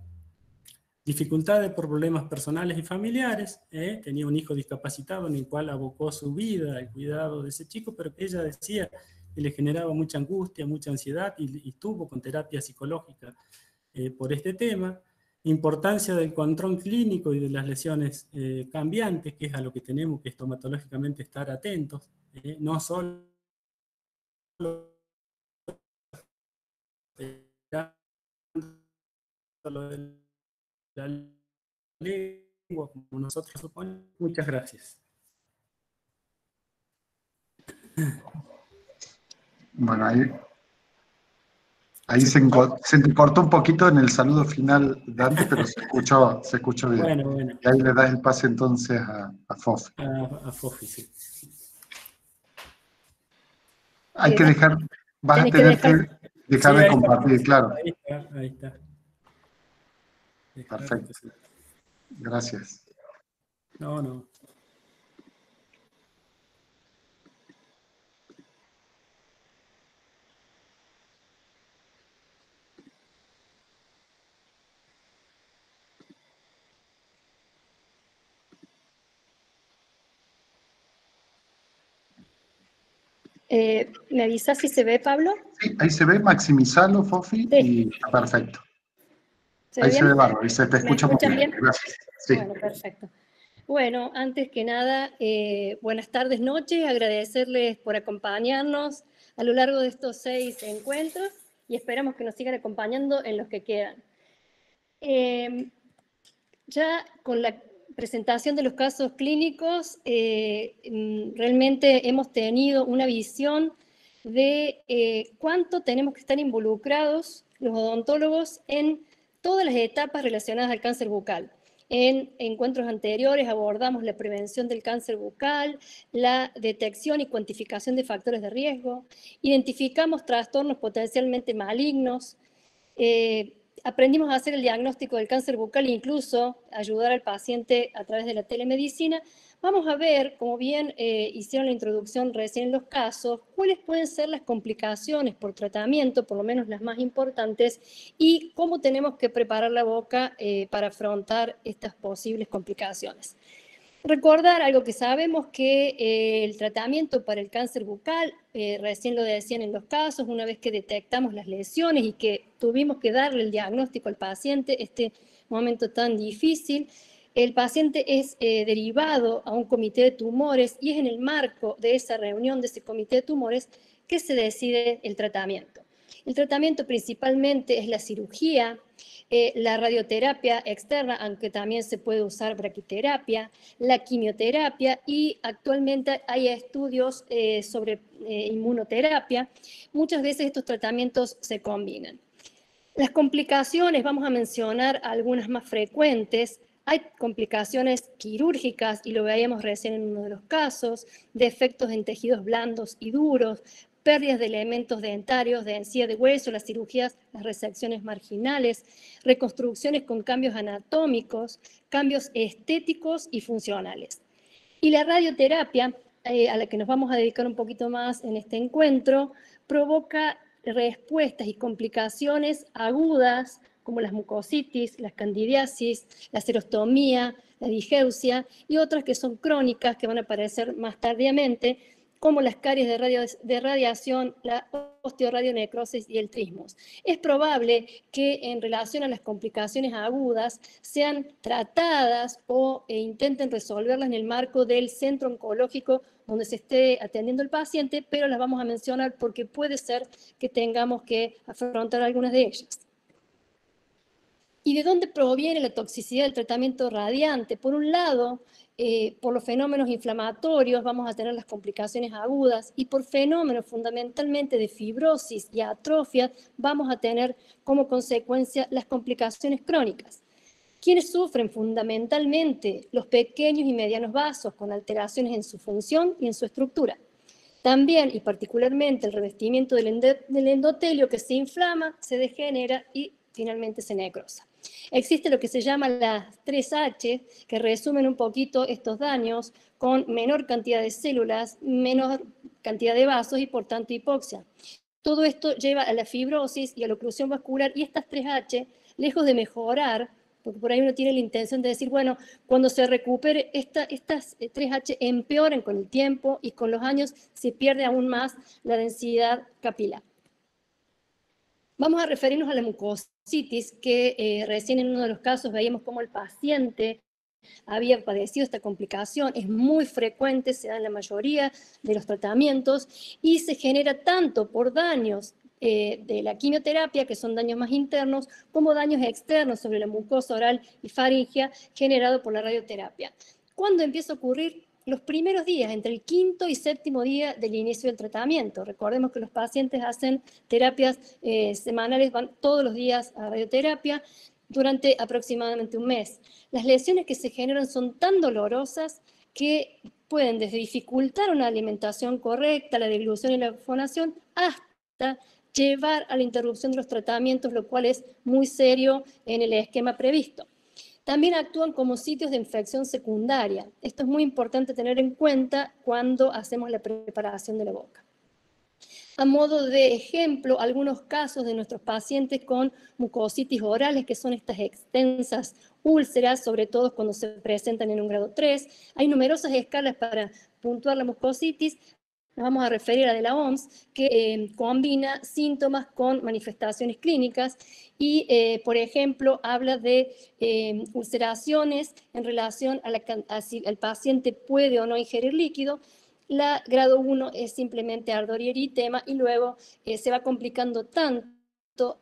Dificultades por problemas personales y familiares. Tenía un hijo discapacitado en el cual abocó su vida al cuidado de ese chico, pero que ella decía que le generaba mucha angustia, mucha ansiedad, y estuvo con terapia psicológica por este tema. Importancia del control clínico y de las lesiones cambiantes, que es a lo que tenemos que estomatológicamente estar atentos. No solo lo de la lengua, como nosotros suponemos. Muchas gracias. Bueno, ahí se cortó un poquito en el saludo final, Dante, pero se escuchó bien. Bueno. Y ahí le das el pase entonces a Fofi. A Fofi, sí. Hay que dejar, vas a tener que dejar de compartir, claro. Ahí está. Perfecto. Gracias. No. ¿Me avisas si se ve, Pablo? Sí, ahí se ve, maximizalo, Fofi, Sí. y está perfecto. ¿Se ve Ahí bien? se ve bárbaro, y se te ¿Me escucha muy escuchan bien. bien? Gracias. Sí. Bueno, perfecto. Bueno, antes que nada, buenas tardes, noches, agradecerles por acompañarnos a lo largo de estos 6 encuentros y esperamos que nos sigan acompañando en los que quedan. Ya con la presentación de los casos clínicos, realmente hemos tenido una visión de cuánto tenemos que estar involucrados los odontólogos en todas las etapas relacionadas al cáncer bucal. En encuentros anteriores abordamos la prevención del cáncer bucal, la detección y cuantificación de factores de riesgo, identificamos trastornos potencialmente malignos, aprendimos a hacer el diagnóstico del cáncer bucal e incluso ayudar al paciente a través de la telemedicina. Vamos a ver, como bien hicieron la introducción recién en los casos, cuáles pueden ser las complicaciones por tratamiento, por lo menos las más importantes, y cómo tenemos que preparar la boca para afrontar estas posibles complicaciones. Recordar algo que sabemos, que el tratamiento para el cáncer bucal, recién lo decían en los casos, una vez que detectamos las lesiones y que tuvimos que darle el diagnóstico al paciente, este momento tan difícil, el paciente es derivado a un comité de tumores y es en el marco de esa reunión de ese comité de tumores que se decide el tratamiento. El tratamiento principalmente es la cirugía, la radioterapia externa, aunque también se puede usar braquiterapia, la quimioterapia y actualmente hay estudios sobre inmunoterapia. Muchas veces estos tratamientos se combinan. Las complicaciones, vamos a mencionar algunas más frecuentes. Hay complicaciones quirúrgicas, y lo veíamos recién en uno de los casos, defectos en tejidos blandos y duros, pérdidas de elementos dentarios, de encía de hueso, las cirugías, las resecciones marginales, reconstrucciones con cambios anatómicos, cambios estéticos y funcionales. Y la radioterapia, a la que nos vamos a dedicar un poquito más en este encuentro, provoca respuestas y complicaciones agudas como las mucositis, la candidiasis, la serostomía, la digeusia y otras que son crónicas que van a aparecer más tardíamente, como las caries de radiación, la osteoradionecrosis y el trismus. Es probable que en relación a las complicaciones agudas sean tratadas o intenten resolverlas en el marco del centro oncológico donde se esté atendiendo el paciente, pero las vamos a mencionar porque puede ser que tengamos que afrontar algunas de ellas. ¿Y de dónde proviene la toxicidad del tratamiento radiante? Por un lado, por los fenómenos inflamatorios vamos a tener las complicaciones agudas, y por fenómenos fundamentalmente de fibrosis y atrofia vamos a tener como consecuencia las complicaciones crónicas. ¿Quiénes sufren fundamentalmente? Los pequeños y medianos vasos con alteraciones en su función y en su estructura. También y particularmente el revestimiento del endotelio que se inflama, se degenera y finalmente se necrosa. Existe lo que se llama las 3H, que resumen un poquito estos daños con menor cantidad de células, menor cantidad de vasos y por tanto hipoxia. Todo esto lleva a la fibrosis y a la oclusión vascular, y estas 3H, lejos de mejorar, porque por ahí uno tiene la intención de decir, bueno, cuando se recupere, estas 3H empeoran con el tiempo y con los años se pierde aún más la densidad capilar. Vamos a referirnos a la mucositis, que recién en uno de los casos veíamos cómo el paciente había padecido esta complicación. Es muy frecuente, se da en la mayoría de los tratamientos y se genera tanto por daños de la quimioterapia, que son daños más internos, como daños externos sobre la mucosa oral y faríngea generado por la radioterapia. ¿Cuándo empieza a ocurrir? Los primeros días, entre el 5º y 7º día del inicio del tratamiento. Recordemos que los pacientes hacen terapias semanales, van todos los días a radioterapia durante aproximadamente un mes. Las lesiones que se generan son tan dolorosas que pueden desde dificultar una alimentación correcta, la deglución y la fonación, hasta llevar a la interrupción de los tratamientos, lo cual es muy serio en el esquema previsto. También actúan como sitios de infección secundaria. Esto es muy importante tener en cuenta cuando hacemos la preparación de la boca. A modo de ejemplo, algunos casos de nuestros pacientes con mucositis orales, que son estas extensas úlceras, sobre todo cuando se presentan en un grado 3. Hay numerosas escalas para puntuar la mucositis, nos vamos a referir a de la OMS, que combina síntomas con manifestaciones clínicas y, por ejemplo, habla de ulceraciones en relación a si el paciente puede o no ingerir líquido. La grado 1 es simplemente ardor y eritema y luego se va complicando tanto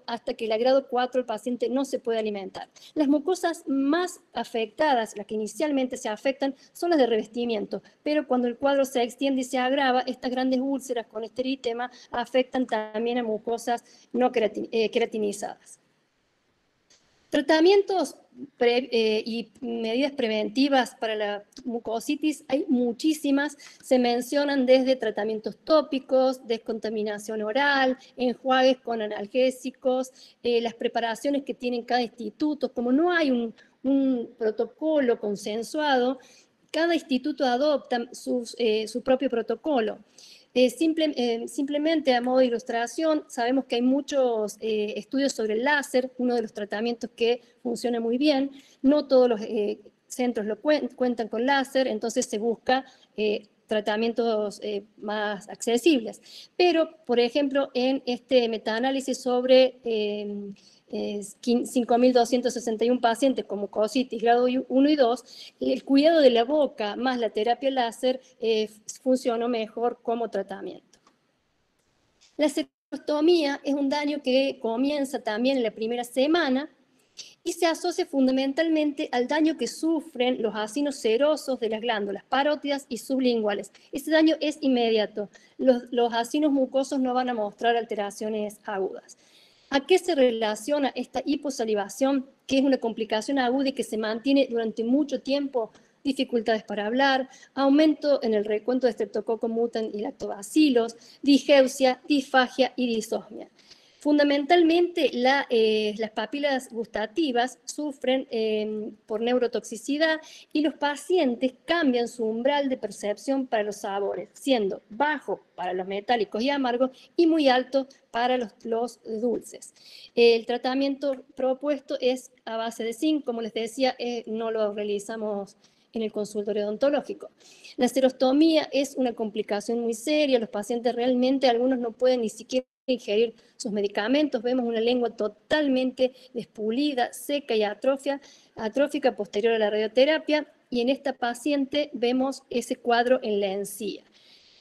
hasta que la grado 4 el paciente no se puede alimentar. Las mucosas más afectadas, las que inicialmente se afectan, son las de revestimiento, pero cuando el cuadro se extiende y se agrava, estas grandes úlceras con este eritema afectan también a mucosas no queratinizadas. Tratamientos y medidas preventivas para la mucositis hay muchísimas. Se mencionan desde tratamientos tópicos, descontaminación oral, enjuagues con analgésicos, las preparaciones que tienen cada instituto. Como no hay un protocolo consensuado, cada instituto adopta su propio protocolo. Simplemente a modo de ilustración, sabemos que hay muchos estudios sobre el láser, uno de los tratamientos que funciona muy bien. No todos los centros lo cuentan con láser, entonces se busca tratamientos más accesibles. Pero, por ejemplo, en este metaanálisis sobre 5.261 pacientes con mucositis grado 1 y 2, el cuidado de la boca más la terapia láser funcionó mejor como tratamiento. La serostomía es un daño que comienza también en la primera semana y se asocia fundamentalmente al daño que sufren los acinos serosos de las glándulas parótidas y sublinguales. Ese daño es inmediato. Los acinos mucosos no van a mostrar alteraciones agudas. ¿A qué se relaciona esta hiposalivación, que es una complicación aguda y que se mantiene durante mucho tiempo? Dificultades para hablar, aumento en el recuento de Streptococcus mutans y lactobacilos, digeusia, disfagia y disosmia. Fundamentalmente, las papilas gustativas sufren por neurotoxicidad y los pacientes cambian su umbral de percepción para los sabores, siendo bajo para los metálicos y amargos y muy alto para los dulces. El tratamiento propuesto es a base de zinc, como les decía, no lo realizamos en el consultorio odontológico. La serostomía es una complicación muy seria, los pacientes realmente, algunos no pueden ni siquiera ingerir sus medicamentos, vemos una lengua totalmente despulida, seca y atrófica posterior a la radioterapia, y en esta paciente vemos ese cuadro en la encía.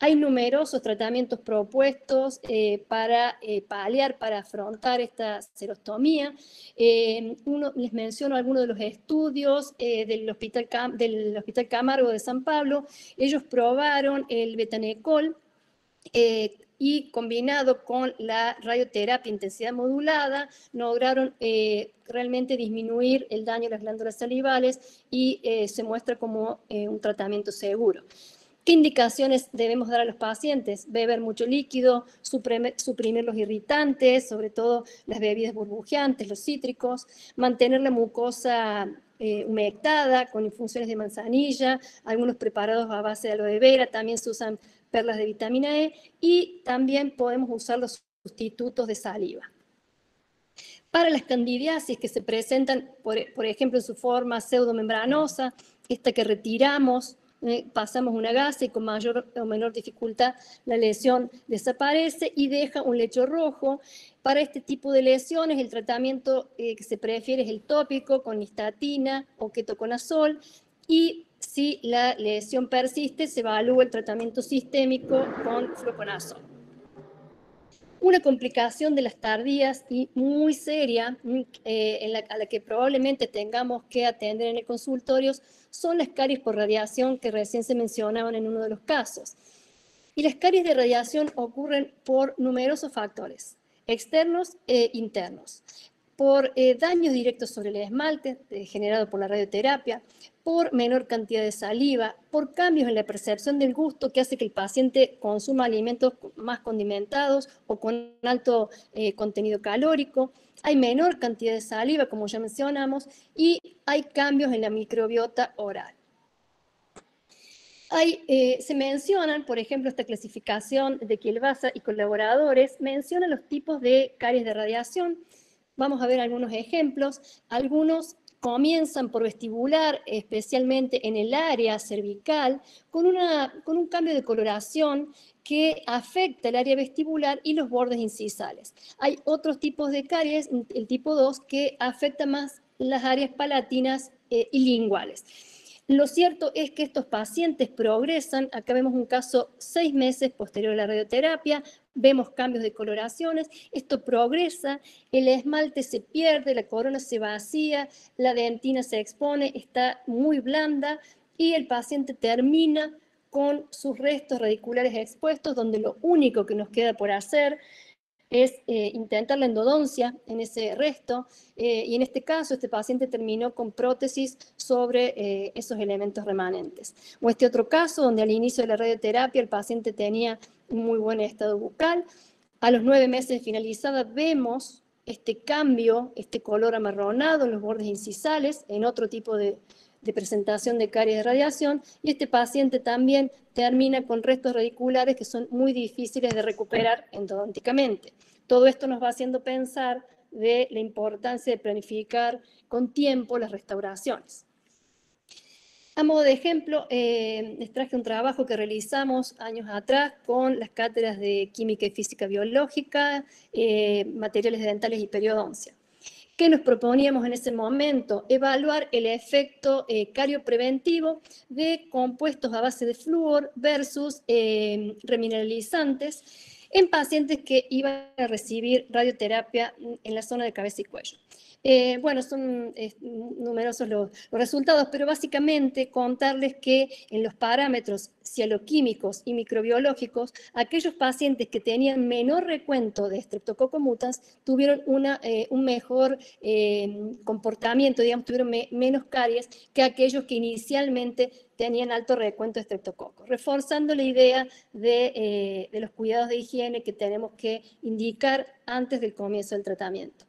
Hay numerosos tratamientos propuestos para paliar, para afrontar esta serostomía. Les menciono algunos de los estudios del Hospital Camargo de San Pablo. Ellos probaron el betanecol y combinado con la radioterapia intensidad modulada, lograron realmente disminuir el daño a las glándulas salivales y se muestra como un tratamiento seguro. ¿Qué indicaciones debemos dar a los pacientes? Beber mucho líquido, suprimir los irritantes, sobre todo las bebidas burbujeantes, los cítricos, mantener la mucosa humectada con infusiones de manzanilla, algunos preparados a base de aloe vera, también se usan perlas de vitamina E y también podemos usar los sustitutos de saliva. Para las candidiasis que se presentan, por ejemplo, en su forma pseudomembranosa, esta que retiramos, pasamos una gasa y con mayor o menor dificultad la lesión desaparece y deja un lecho rojo. Para este tipo de lesiones el tratamiento que se prefiere es el tópico con nistatina o ketoconazol, y si la lesión persiste se evalúa el tratamiento sistémico con fluconazol. Una complicación de las tardías y muy seria a la que probablemente tengamos que atender en el consultorio son las caries por radiación que recién se mencionaban en uno de los casos. Y las caries de radiación ocurren por numerosos factores, externos e internos. Por daños directos sobre el esmalte generado por la radioterapia, por menor cantidad de saliva, por cambios en la percepción del gusto que hace que el paciente consuma alimentos más condimentados o con alto contenido calórico, hay menor cantidad de saliva, como ya mencionamos, y hay cambios en la microbiota oral. Se mencionan, por ejemplo, esta clasificación de Kielbasa y colaboradores, menciona los tipos de caries de radiación. Vamos a ver algunos ejemplos. Algunos comienzan por vestibular, especialmente en el área cervical, con un cambio de coloración que afecta el área vestibular y los bordes incisales. Hay otros tipos de caries, el tipo 2, que afecta más las áreas palatinas y linguales. Lo cierto es que estos pacientes progresan, acá vemos un caso 6 meses posterior a la radioterapia, vemos cambios de coloraciones, esto progresa, el esmalte se pierde, la corona se vacía, la dentina se expone, está muy blanda y el paciente termina con sus restos radiculares expuestos, donde lo único que nos queda por hacer es intentar la endodoncia en ese resto, y en este caso este paciente terminó con prótesis sobre esos elementos remanentes. O este otro caso donde al inicio de la radioterapia el paciente tenía un muy buen estado bucal, a los 9 meses de finalizada vemos este cambio, este color amarronado en los bordes incisales, en otro tipo de presentación de caries de radiación, y este paciente también termina con restos radiculares que son muy difíciles de recuperar endodònticamente. Todo esto nos va haciendo pensar de la importancia de planificar con tiempo las restauraciones. A modo de ejemplo, les traje un trabajo que realizamos años atrás con las cátedras de Química y Física Biológica, materiales dentales y periodoncia. ¿Qué nos proponíamos en ese momento? Evaluar el efecto cariopreventivo de compuestos a base de flúor versus remineralizantes en pacientes que iban a recibir radioterapia en la zona de cabeza y cuello. Bueno, son numerosos los resultados, pero básicamente contarles que en los parámetros cialoquímicos y microbiológicos, aquellos pacientes que tenían menor recuento de Streptococcus mutans tuvieron un mejor comportamiento, digamos, tuvieron menos caries que aquellos que inicialmente tenían alto recuento de estreptococos, reforzando la idea de los cuidados de higiene que tenemos que indicar antes del comienzo del tratamiento.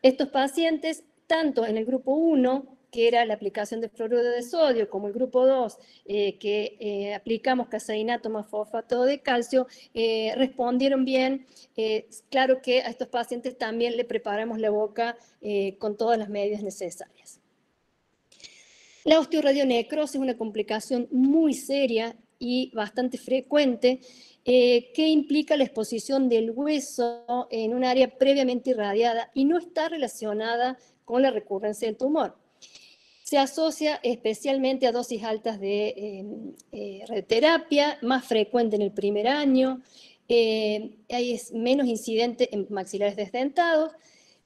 Estos pacientes, tanto en el grupo 1, que era la aplicación de fluoruro de sodio, como el grupo 2, que aplicamos caseinato más fosfato de calcio, respondieron bien. Claro que a estos pacientes también le preparamos la boca con todas las medidas necesarias. La osteoradionecrosis es una complicación muy seria y bastante frecuente, que implica la exposición del hueso en un área previamente irradiada y no está relacionada con la recurrencia del tumor. Se asocia especialmente a dosis altas de radioterapia, más frecuente en el primer año, es menos incidente en maxilares desdentados,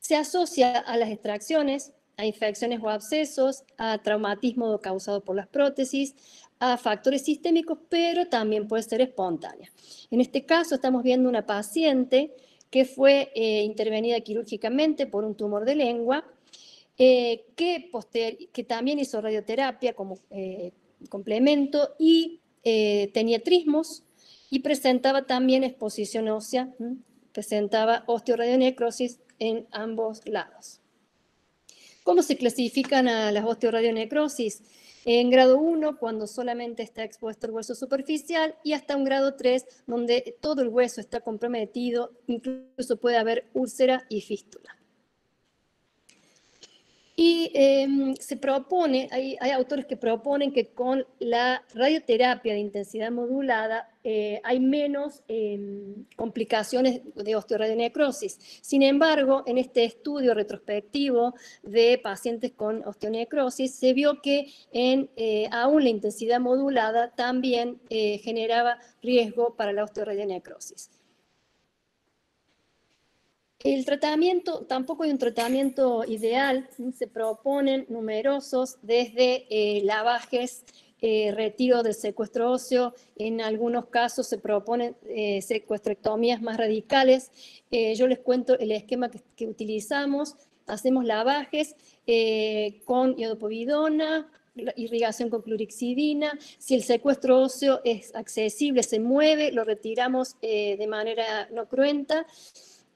se asocia a las extracciones, a infecciones o abscesos, a traumatismo causado por las prótesis, a factores sistémicos, pero también puede ser espontánea. En este caso estamos viendo una paciente que fue intervenida quirúrgicamente por un tumor de lengua, que también hizo radioterapia como complemento y tenía trismos y presentaba también exposición ósea, presentaba osteoradionecrosis en ambos lados. ¿Cómo se clasifican a las osteoradionecrosis? En grado 1, cuando solamente está expuesto el hueso superficial, y hasta un grado 3, donde todo el hueso está comprometido, incluso puede haber úlcera y fístula. Y se propone, hay autores que proponen que con la radioterapia de intensidad modulada hay menos complicaciones de osteoradionecrosis. Sin embargo, en este estudio retrospectivo de pacientes con osteonecrosis, se vio que aún la intensidad modulada también generaba riesgo para la osteoradionecrosis. El tratamiento, tampoco hay un tratamiento ideal, se proponen numerosos, desde lavajes, retiro del secuestro óseo, en algunos casos se proponen secuestrectomías más radicales. Yo les cuento el esquema que utilizamos: hacemos lavajes con iodopovidona, irrigación con clorixidina. Si el secuestro óseo es accesible, se mueve, lo retiramos de manera no cruenta.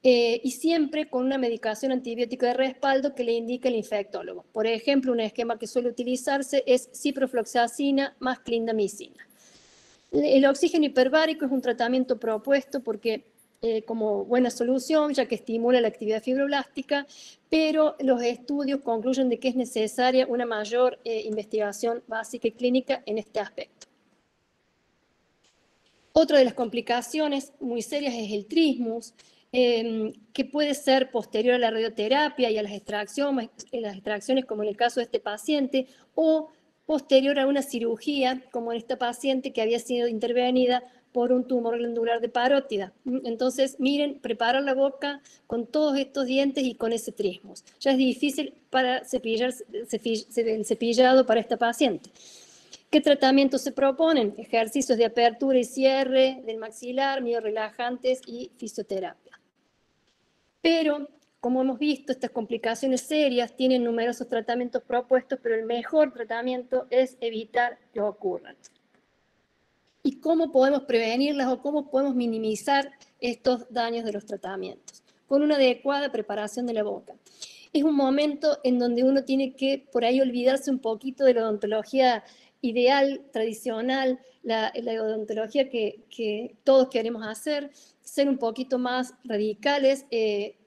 Y siempre con una medicación antibiótica de respaldo que le indique el infectólogo. Por ejemplo, un esquema que suele utilizarse es ciprofloxacina más clindamicina. El oxígeno hiperbárico es un tratamiento propuesto porque como buena solución, ya que estimula la actividad fibroblástica, pero los estudios concluyen de que es necesaria una mayor investigación básica y clínica en este aspecto. Otra de las complicaciones muy serias es el trismus, que puede ser posterior a la radioterapia y a las extracciones, como en el caso de este paciente, o posterior a una cirugía, como en esta paciente que había sido intervenida por un tumor glandular de parótida. Entonces, miren, preparar la boca con todos estos dientes y con ese trismus. Ya es difícil para el cepillado para esta paciente. ¿Qué tratamientos se proponen? Ejercicios de apertura y cierre del maxilar, miorelajantes y fisioterapia. Pero, como hemos visto, estas complicaciones serias tienen numerosos tratamientos propuestos, pero el mejor tratamiento es evitar que ocurran. ¿Y cómo podemos prevenirlas o cómo podemos minimizar estos daños de los tratamientos? Con una adecuada preparación de la boca. Es un momento en donde uno tiene que, por ahí, olvidarse un poquito de la odontología ideal, tradicional, la odontología que todos queremos hacer, ser un poquito más radicales,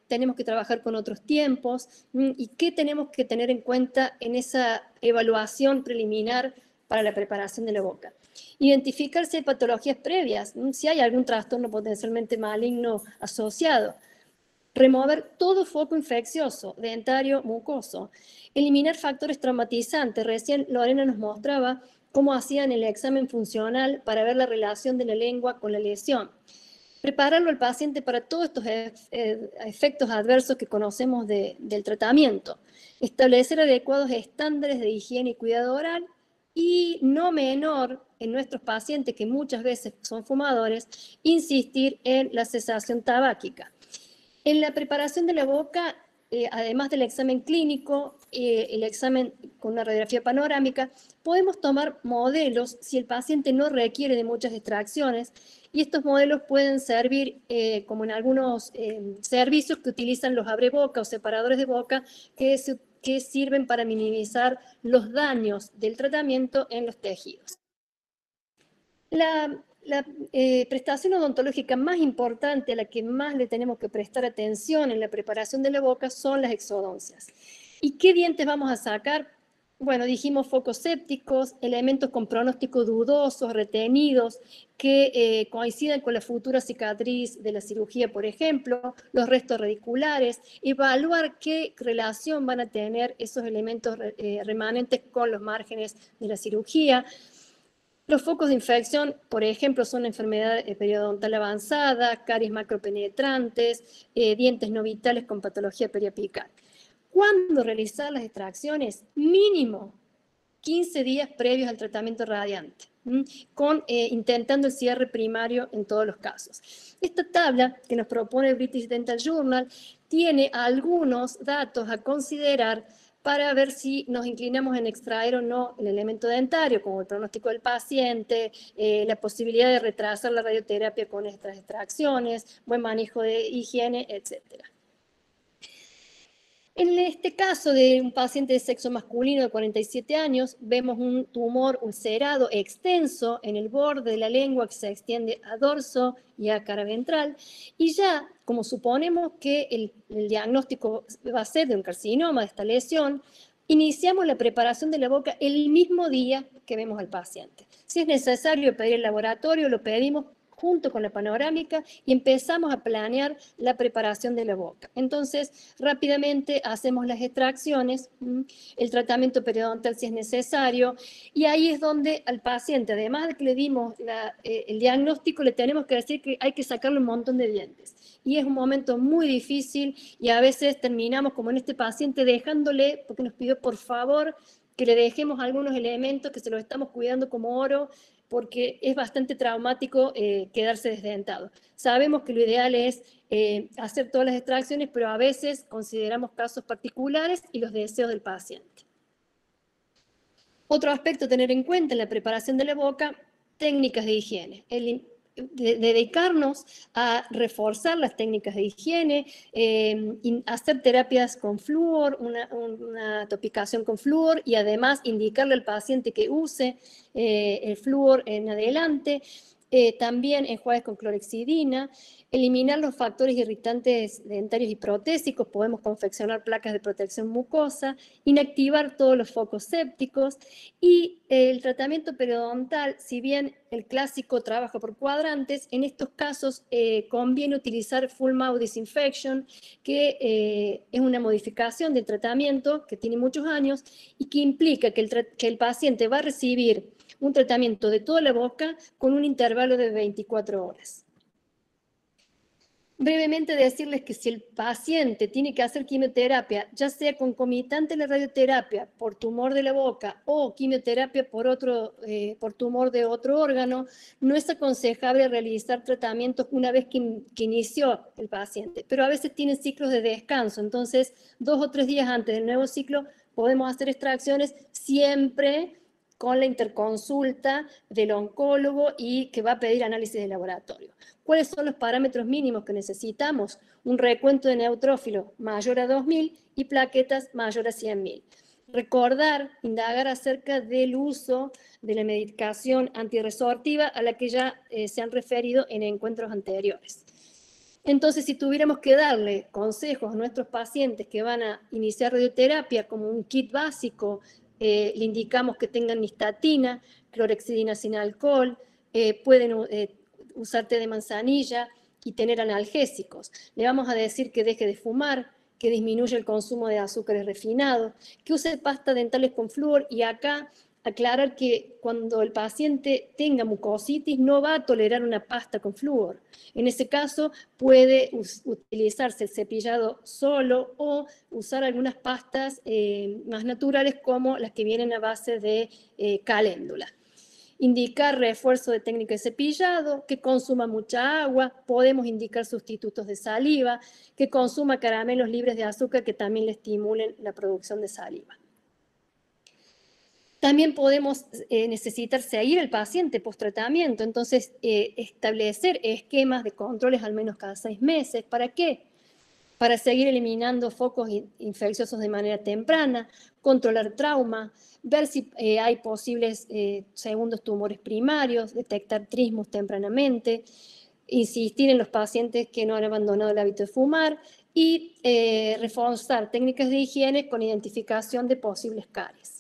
tenemos que trabajar con otros tiempos, y qué tenemos que tener en cuenta en esa evaluación preliminar para la preparación de la boca. Identificar si hay patologías previas, si hay algún trastorno potencialmente maligno asociado. Remover todo foco infeccioso, dentario, mucoso. Eliminar factores traumatizantes. Recién Lorena nos mostraba cómo hacían el examen funcional para ver la relación de la lengua con la lesión. Prepararlo al paciente para todos estos efectos adversos que conocemos del tratamiento. Establecer adecuados estándares de higiene y cuidado oral. Y no menor, en nuestros pacientes que muchas veces son fumadores, insistir en la cesación tabáquica. En la preparación de la boca, además del examen clínico, el examen con una radiografía panorámica, podemos tomar modelos si el paciente no requiere de muchas extracciones, y estos modelos pueden servir como en algunos servicios que utilizan los abreboca o separadores de boca que sirven para minimizar los daños del tratamiento en los tejidos. La prestación odontológica más importante, a la que más le tenemos que prestar atención en la preparación de la boca, son las exodoncias. ¿Y qué dientes vamos a sacar? Bueno, dijimos focos sépticos, elementos con pronóstico dudosos, retenidos, que coincidan con la futura cicatriz de la cirugía, por ejemplo, los restos radiculares, evaluar qué relación van a tener esos elementos remanentes con los márgenes de la cirugía. Los focos de infección, por ejemplo, son enfermedad periodontal avanzada, caries macropenetrantes, dientes no vitales con patología periapical. ¿Cuándo realizar las extracciones? Mínimo 15 días previos al tratamiento radiante, intentando el cierre primario en todos los casos. Esta tabla que nos propone el British Dental Journal tiene algunos datos a considerar para ver si nos inclinamos en extraer o no el elemento dentario, como el pronóstico del paciente, la posibilidad de retrasar la radioterapia con estas extracciones, buen manejo de higiene, etc. En este caso de un paciente de sexo masculino de 47 años, vemos un tumor ulcerado extenso en el borde de la lengua que se extiende a dorso y a cara ventral, y ya, como suponemos que el diagnóstico va a ser de un carcinoma de esta lesión, iniciamos la preparación de la boca el mismo día que vemos al paciente. Si es necesario pedir el laboratorio, lo pedimos junto con la panorámica y empezamos a planear la preparación de la boca. Entonces, rápidamente hacemos las extracciones, el tratamiento periodontal si es necesario, y ahí es donde al paciente, además de que le dimos el diagnóstico, le tenemos que decir que hay que sacarle un montón de dientes. Y es un momento muy difícil y a veces terminamos, como en este paciente, dejándole, porque nos pidió por favor que le dejemos algunos elementos que se los estamos cuidando como oro, porque es bastante traumático quedarse desdentado. Sabemos que lo ideal es hacer todas las extracciones, pero a veces consideramos casos particulares y los deseos del paciente. Otro aspecto a tener en cuenta en la preparación de la boca, técnicas de higiene. Dedicarnos a reforzar las técnicas de higiene, hacer terapias con flúor, una topicación con flúor, y además indicarle al paciente que use el flúor en adelante, también enjuagues con clorhexidina, eliminar los factores irritantes dentarios y protésicos, podemos confeccionar placas de protección mucosa, inactivar todos los focos sépticos, y el tratamiento periodontal, si bien el clásico trabaja por cuadrantes, en estos casos conviene utilizar full mouth disinfection, que es una modificación del tratamiento que tiene muchos años y que implica que el paciente va a recibir un tratamiento de toda la boca con un intervalo de 24 horas. Brevemente decirles que si el paciente tiene que hacer quimioterapia, ya sea concomitante a la radioterapia por tumor de la boca o quimioterapia por tumor de otro órgano, no es aconsejable realizar tratamientos una vez que inició el paciente, pero a veces tienen ciclos de descanso, entonces 2 o 3 días antes del nuevo ciclo podemos hacer extracciones siempre con la interconsulta del oncólogo y que va a pedir análisis de laboratorio. ¿Cuáles son los parámetros mínimos que necesitamos? Un recuento de neutrófilo mayor a 2000 y plaquetas mayor a 100.000. Recordar, indagar acerca del uso de la medicación antirresortiva a la que ya se han referido en encuentros anteriores. Entonces, si tuviéramos que darle consejos a nuestros pacientes que van a iniciar radioterapia como un kit básico, le indicamos que tengan nistatina, clorhexidina sin alcohol, pueden usar té de manzanilla y tener analgésicos. Le vamos a decir que deje de fumar, que disminuya el consumo de azúcares refinados, que use pasta dentales con flúor, y acá aclarar que cuando el paciente tenga mucositis no va a tolerar una pasta con flúor. En ese caso puede utilizarse el cepillado solo o usar algunas pastas más naturales como las que vienen a base de caléndula. Indicar refuerzo de técnica de cepillado, que consuma mucha agua, podemos indicar sustitutos de saliva, que consuma caramelos libres de azúcar que también le estimulen la producción de saliva. También podemos necesitar seguir al paciente post-tratamiento, entonces establecer esquemas de controles al menos cada 6 meses. ¿Para qué? Para seguir eliminando focos infecciosos de manera temprana, controlar trauma, ver si hay posibles segundos tumores primarios, detectar trismos tempranamente, insistir en los pacientes que no han abandonado el hábito de fumar y reforzar técnicas de higiene con identificación de posibles caries.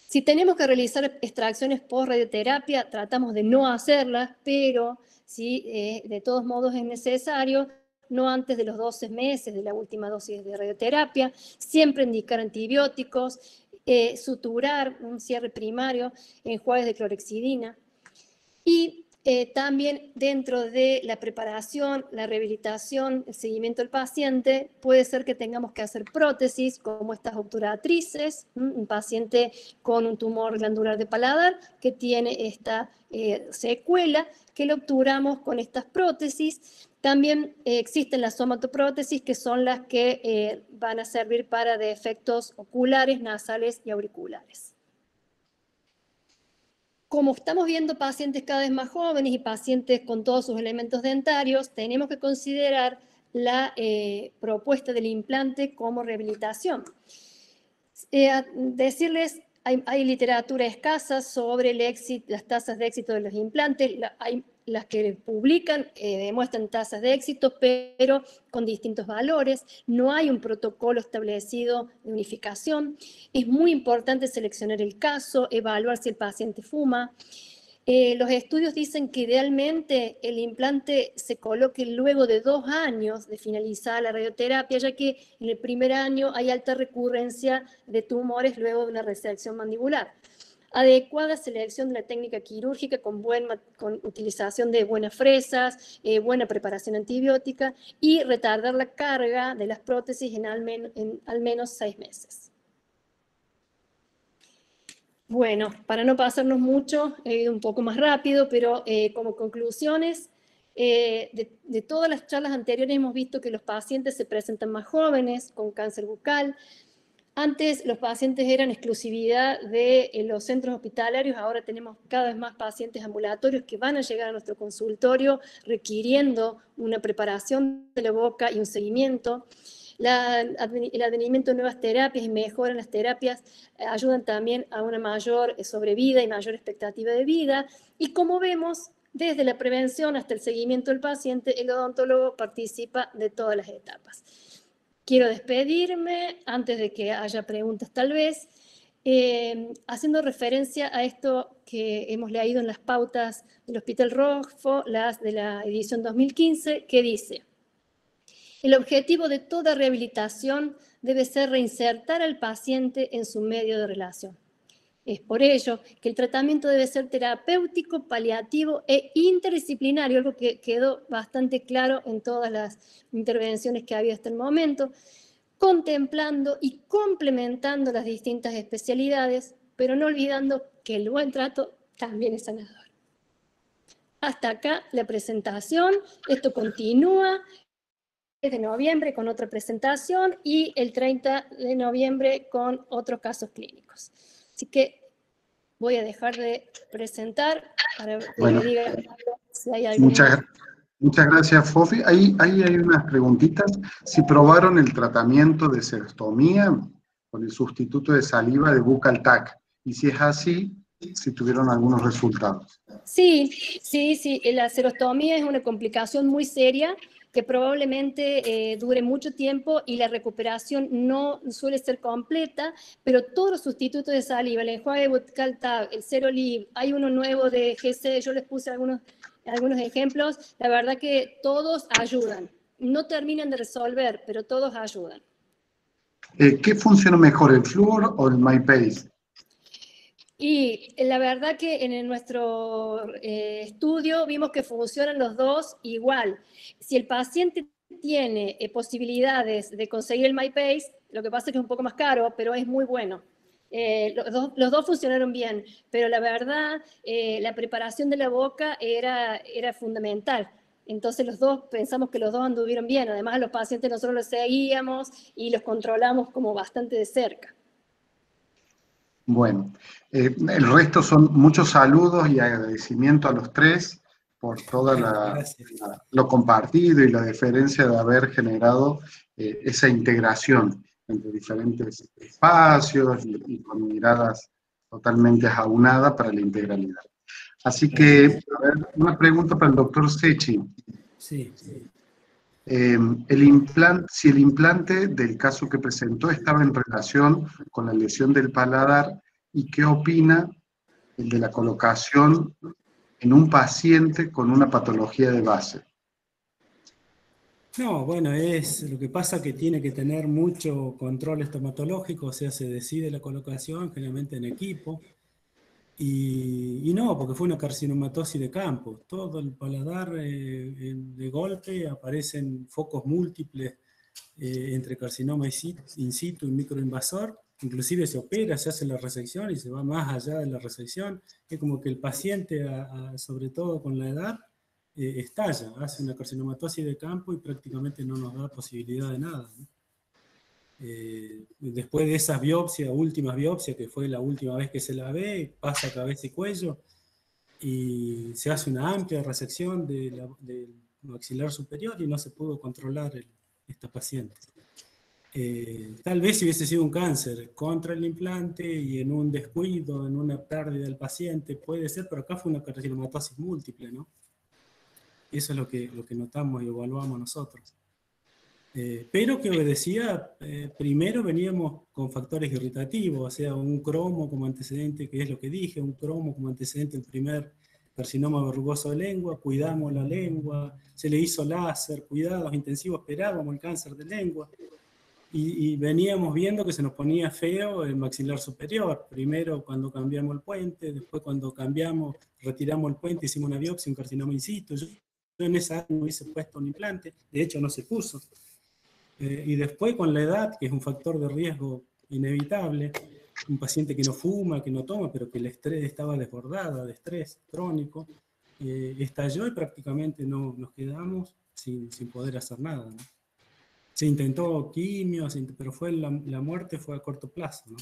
Si tenemos que realizar extracciones post-radioterapia, tratamos de no hacerlas, pero si de todos modos es necesario, no antes de los 12 meses de la última dosis de radioterapia, siempre indicar antibióticos, suturar un cierre primario, enjuagues de clorhexidina. Y también dentro de la preparación, la rehabilitación, el seguimiento del paciente, puede ser que tengamos que hacer prótesis como estas obturatrices, un paciente con un tumor glandular de paladar que tiene esta secuela, que lo obturamos con estas prótesis. También existen las somatoprótesis, que son las que van a servir para defectos oculares, nasales y auriculares. Como estamos viendo pacientes cada vez más jóvenes y pacientes con todos sus elementos dentarios, tenemos que considerar la propuesta del implante como rehabilitación. Decirles, hay literatura escasa sobre las tasas de éxito de los implantes. Hay las que publican demuestran tasas de éxito, pero con distintos valores. No hay un protocolo establecido de unificación. Es muy importante seleccionar el caso, evaluar si el paciente fuma. Los estudios dicen que idealmente el implante se coloque luego de 2 años de finalizada la radioterapia, ya que en el primer año hay alta recurrencia de tumores luego de una resección mandibular. Adecuada selección de la técnica quirúrgica con utilización de buenas fresas, buena preparación antibiótica y retardar la carga de las prótesis en al menos 6 meses. Bueno, para no pasarnos mucho, he ido un poco más rápido, pero como conclusiones, de todas las charlas anteriores hemos visto que los pacientes se presentan más jóvenes con cáncer bucal. Antes los pacientes eran exclusividad de los centros hospitalarios, ahora tenemos cada vez más pacientes ambulatorios que van a llegar a nuestro consultorio requiriendo una preparación de la boca y un seguimiento. El advenimiento de nuevas terapias y mejoran las terapias ayudan también a una mayor sobrevida y mayor expectativa de vida. Y como vemos, desde la prevención hasta el seguimiento del paciente, el odontólogo participa de todas las etapas. Quiero despedirme antes de que haya preguntas tal vez, haciendo referencia a esto que hemos leído en las pautas del Hospital Rojo, las de la edición 2015, que dice: el objetivo de toda rehabilitación debe ser reinsertar al paciente en su medio de relación. Es por ello que el tratamiento debe ser terapéutico, paliativo e interdisciplinario, algo que quedó bastante claro en todas las intervenciones que había hasta el momento, contemplando y complementando las distintas especialidades, pero no olvidando que el buen trato también es sanador. Hasta acá la presentación. Esto continúa de noviembre con otra presentación y el 30 de noviembre con otros casos clínicos. Así que voy a dejar de presentar para que me digan si hay alguna... Muchas gracias, Fofi. Ahí hay unas preguntitas. Si probaron el tratamiento de serostomía con el sustituto de saliva de Buccal Tac, y si es así, si tuvieron algunos resultados. Sí. La serostomía es una complicación muy seria que probablemente dure mucho tiempo y la recuperación no suele ser completa, pero todos los sustitutos de saliva, el enjuague de Buccal Tac, el Serolib, hay uno nuevo de GC, yo les puse algunos ejemplos, la verdad que todos ayudan. No terminan de resolver, pero todos ayudan. ¿Qué funciona mejor, el Fluor o el MyPace? Y la verdad que en nuestro estudio vimos que funcionan los dos igual. Si el paciente tiene posibilidades de conseguir el MyPace, lo que pasa es que es un poco más caro, pero es muy bueno. Los dos funcionaron bien, pero la verdad, la preparación de la boca era fundamental. Entonces pensamos que los dos anduvieron bien. Además, a los pacientes nosotros los seguíamos y los controlamos como bastante de cerca. Bueno, el resto son muchos saludos y agradecimiento a los tres por todo lo compartido y la deferencia de haber generado esa integración entre diferentes espacios y con miradas totalmente aunadas para la integralidad. Así que, a ver, una pregunta para el doctor Secchi. Sí. Si el implante del caso que presentó estaba en relación con la lesión del paladar, ¿y qué opina el de la colocación en un paciente con una patología de base? No, bueno, lo que pasa que tiene que tener mucho control estomatológico, o sea, se decide la colocación generalmente en equipo, y no, porque fue una carcinomatosis de campo. Todo el paladar de golpe aparecen focos múltiples entre carcinoma in situ y microinvasor. Inclusive se opera, se hace la resección y se va más allá de la resección. Es como que el paciente, sobre todo con la edad, estalla, hace una carcinomatosis de campo y prácticamente no nos da posibilidad de nada, ¿no? Después de esas biopsias, últimas biopsias, que fue la última vez que se la ve, pasa cabeza y cuello y se hace una amplia resección del maxilar superior y no se pudo controlar esta paciente. Tal vez si hubiese sido un cáncer contra el implante y en un descuido, en una pérdida del paciente, puede ser, pero acá fue una carcinomatosis múltiple, ¿no? Eso es lo que notamos y evaluamos nosotros. Pero que obedecía, primero veníamos con factores irritativos, o sea, un cromo como antecedente, que es lo que dije, un cromo como antecedente del primer carcinoma verrugoso de lengua, cuidamos la lengua, se le hizo láser, cuidados intensivos, esperábamos el cáncer de lengua, y veníamos viendo que se nos ponía feo el maxilar superior, primero cuando cambiamos el puente, después cuando retiramos el puente, hicimos una biopsia, un carcinoma in situ. Yo en esa área no hubiese puesto un implante, de hecho no se puso. Y después con la edad, que es un factor de riesgo inevitable, un paciente que no fuma, que no toma, pero que el estrés estaba desbordada de estrés crónico, estalló y prácticamente nos quedamos sin poder hacer nada, ¿no? Se intentó quimio, pero la muerte fue a corto plazo, ¿no?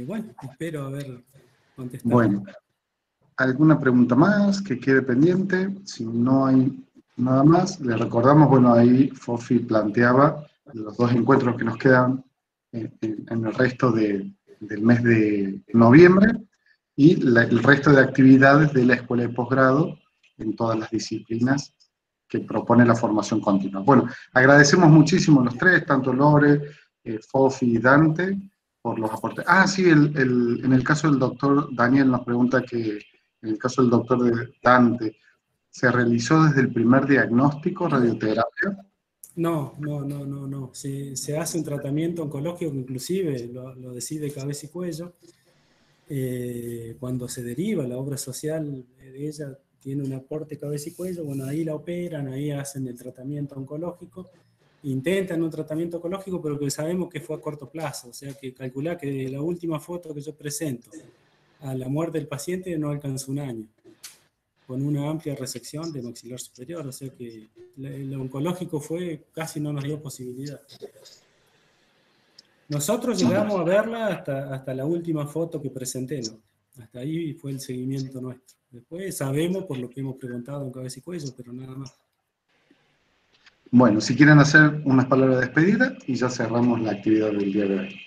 Bueno, espero haber contestado. Bueno, ¿alguna pregunta más que quede pendiente? Si no hay Nada más, les recordamos, bueno, ahí Fofi planteaba los 2 encuentros que nos quedan en el resto del mes de noviembre, y el resto de actividades de la escuela de posgrado en todas las disciplinas que propone la formación continua. Bueno, agradecemos muchísimo a los 3, tanto Lore, Fofi y Dante, por los aportes. Ah, sí, en el caso del doctor Daniel nos pregunta que, en el caso del doctor Dante, ¿se realizó desde el primer diagnóstico radioterapia? No. Se hace un tratamiento oncológico que inclusive lo decide Cabeza y Cuello. Cuando se deriva la obra social de ella, tiene un aporte Cabeza y Cuello, bueno, ahí la operan, ahí hacen el tratamiento oncológico, intentan un tratamiento oncológico, pero que sabemos que fue a corto plazo, o sea que calculá que la última foto que yo presento a la muerte del paciente no alcanzó un año, con una amplia resección de maxilar superior, o sea que lo oncológico casi no nos dio posibilidad. Nosotros llegamos a verla hasta la última foto que presenté, ¿no? Hasta ahí fue el seguimiento nuestro. Después sabemos por lo que hemos preguntado en Cabeza y Cuello, pero nada más. Bueno, si quieren hacer unas palabras de despedida y ya cerramos la actividad del día de hoy.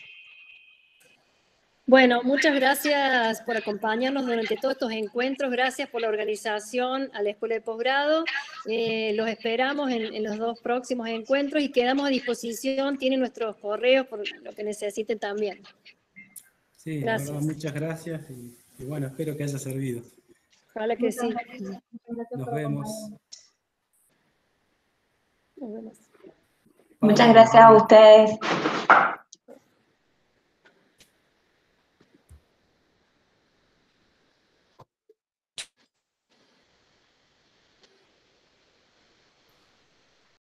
Bueno, muchas gracias por acompañarnos durante todos estos encuentros, gracias por la organización a la Escuela de Posgrado, los esperamos en los 2 próximos encuentros y quedamos a disposición, tienen nuestros correos por lo que necesiten también. Sí, gracias. La verdad, muchas gracias y bueno, espero que haya servido. Ojalá que sí. Nos vemos. Nos vemos. Muchas gracias a ustedes.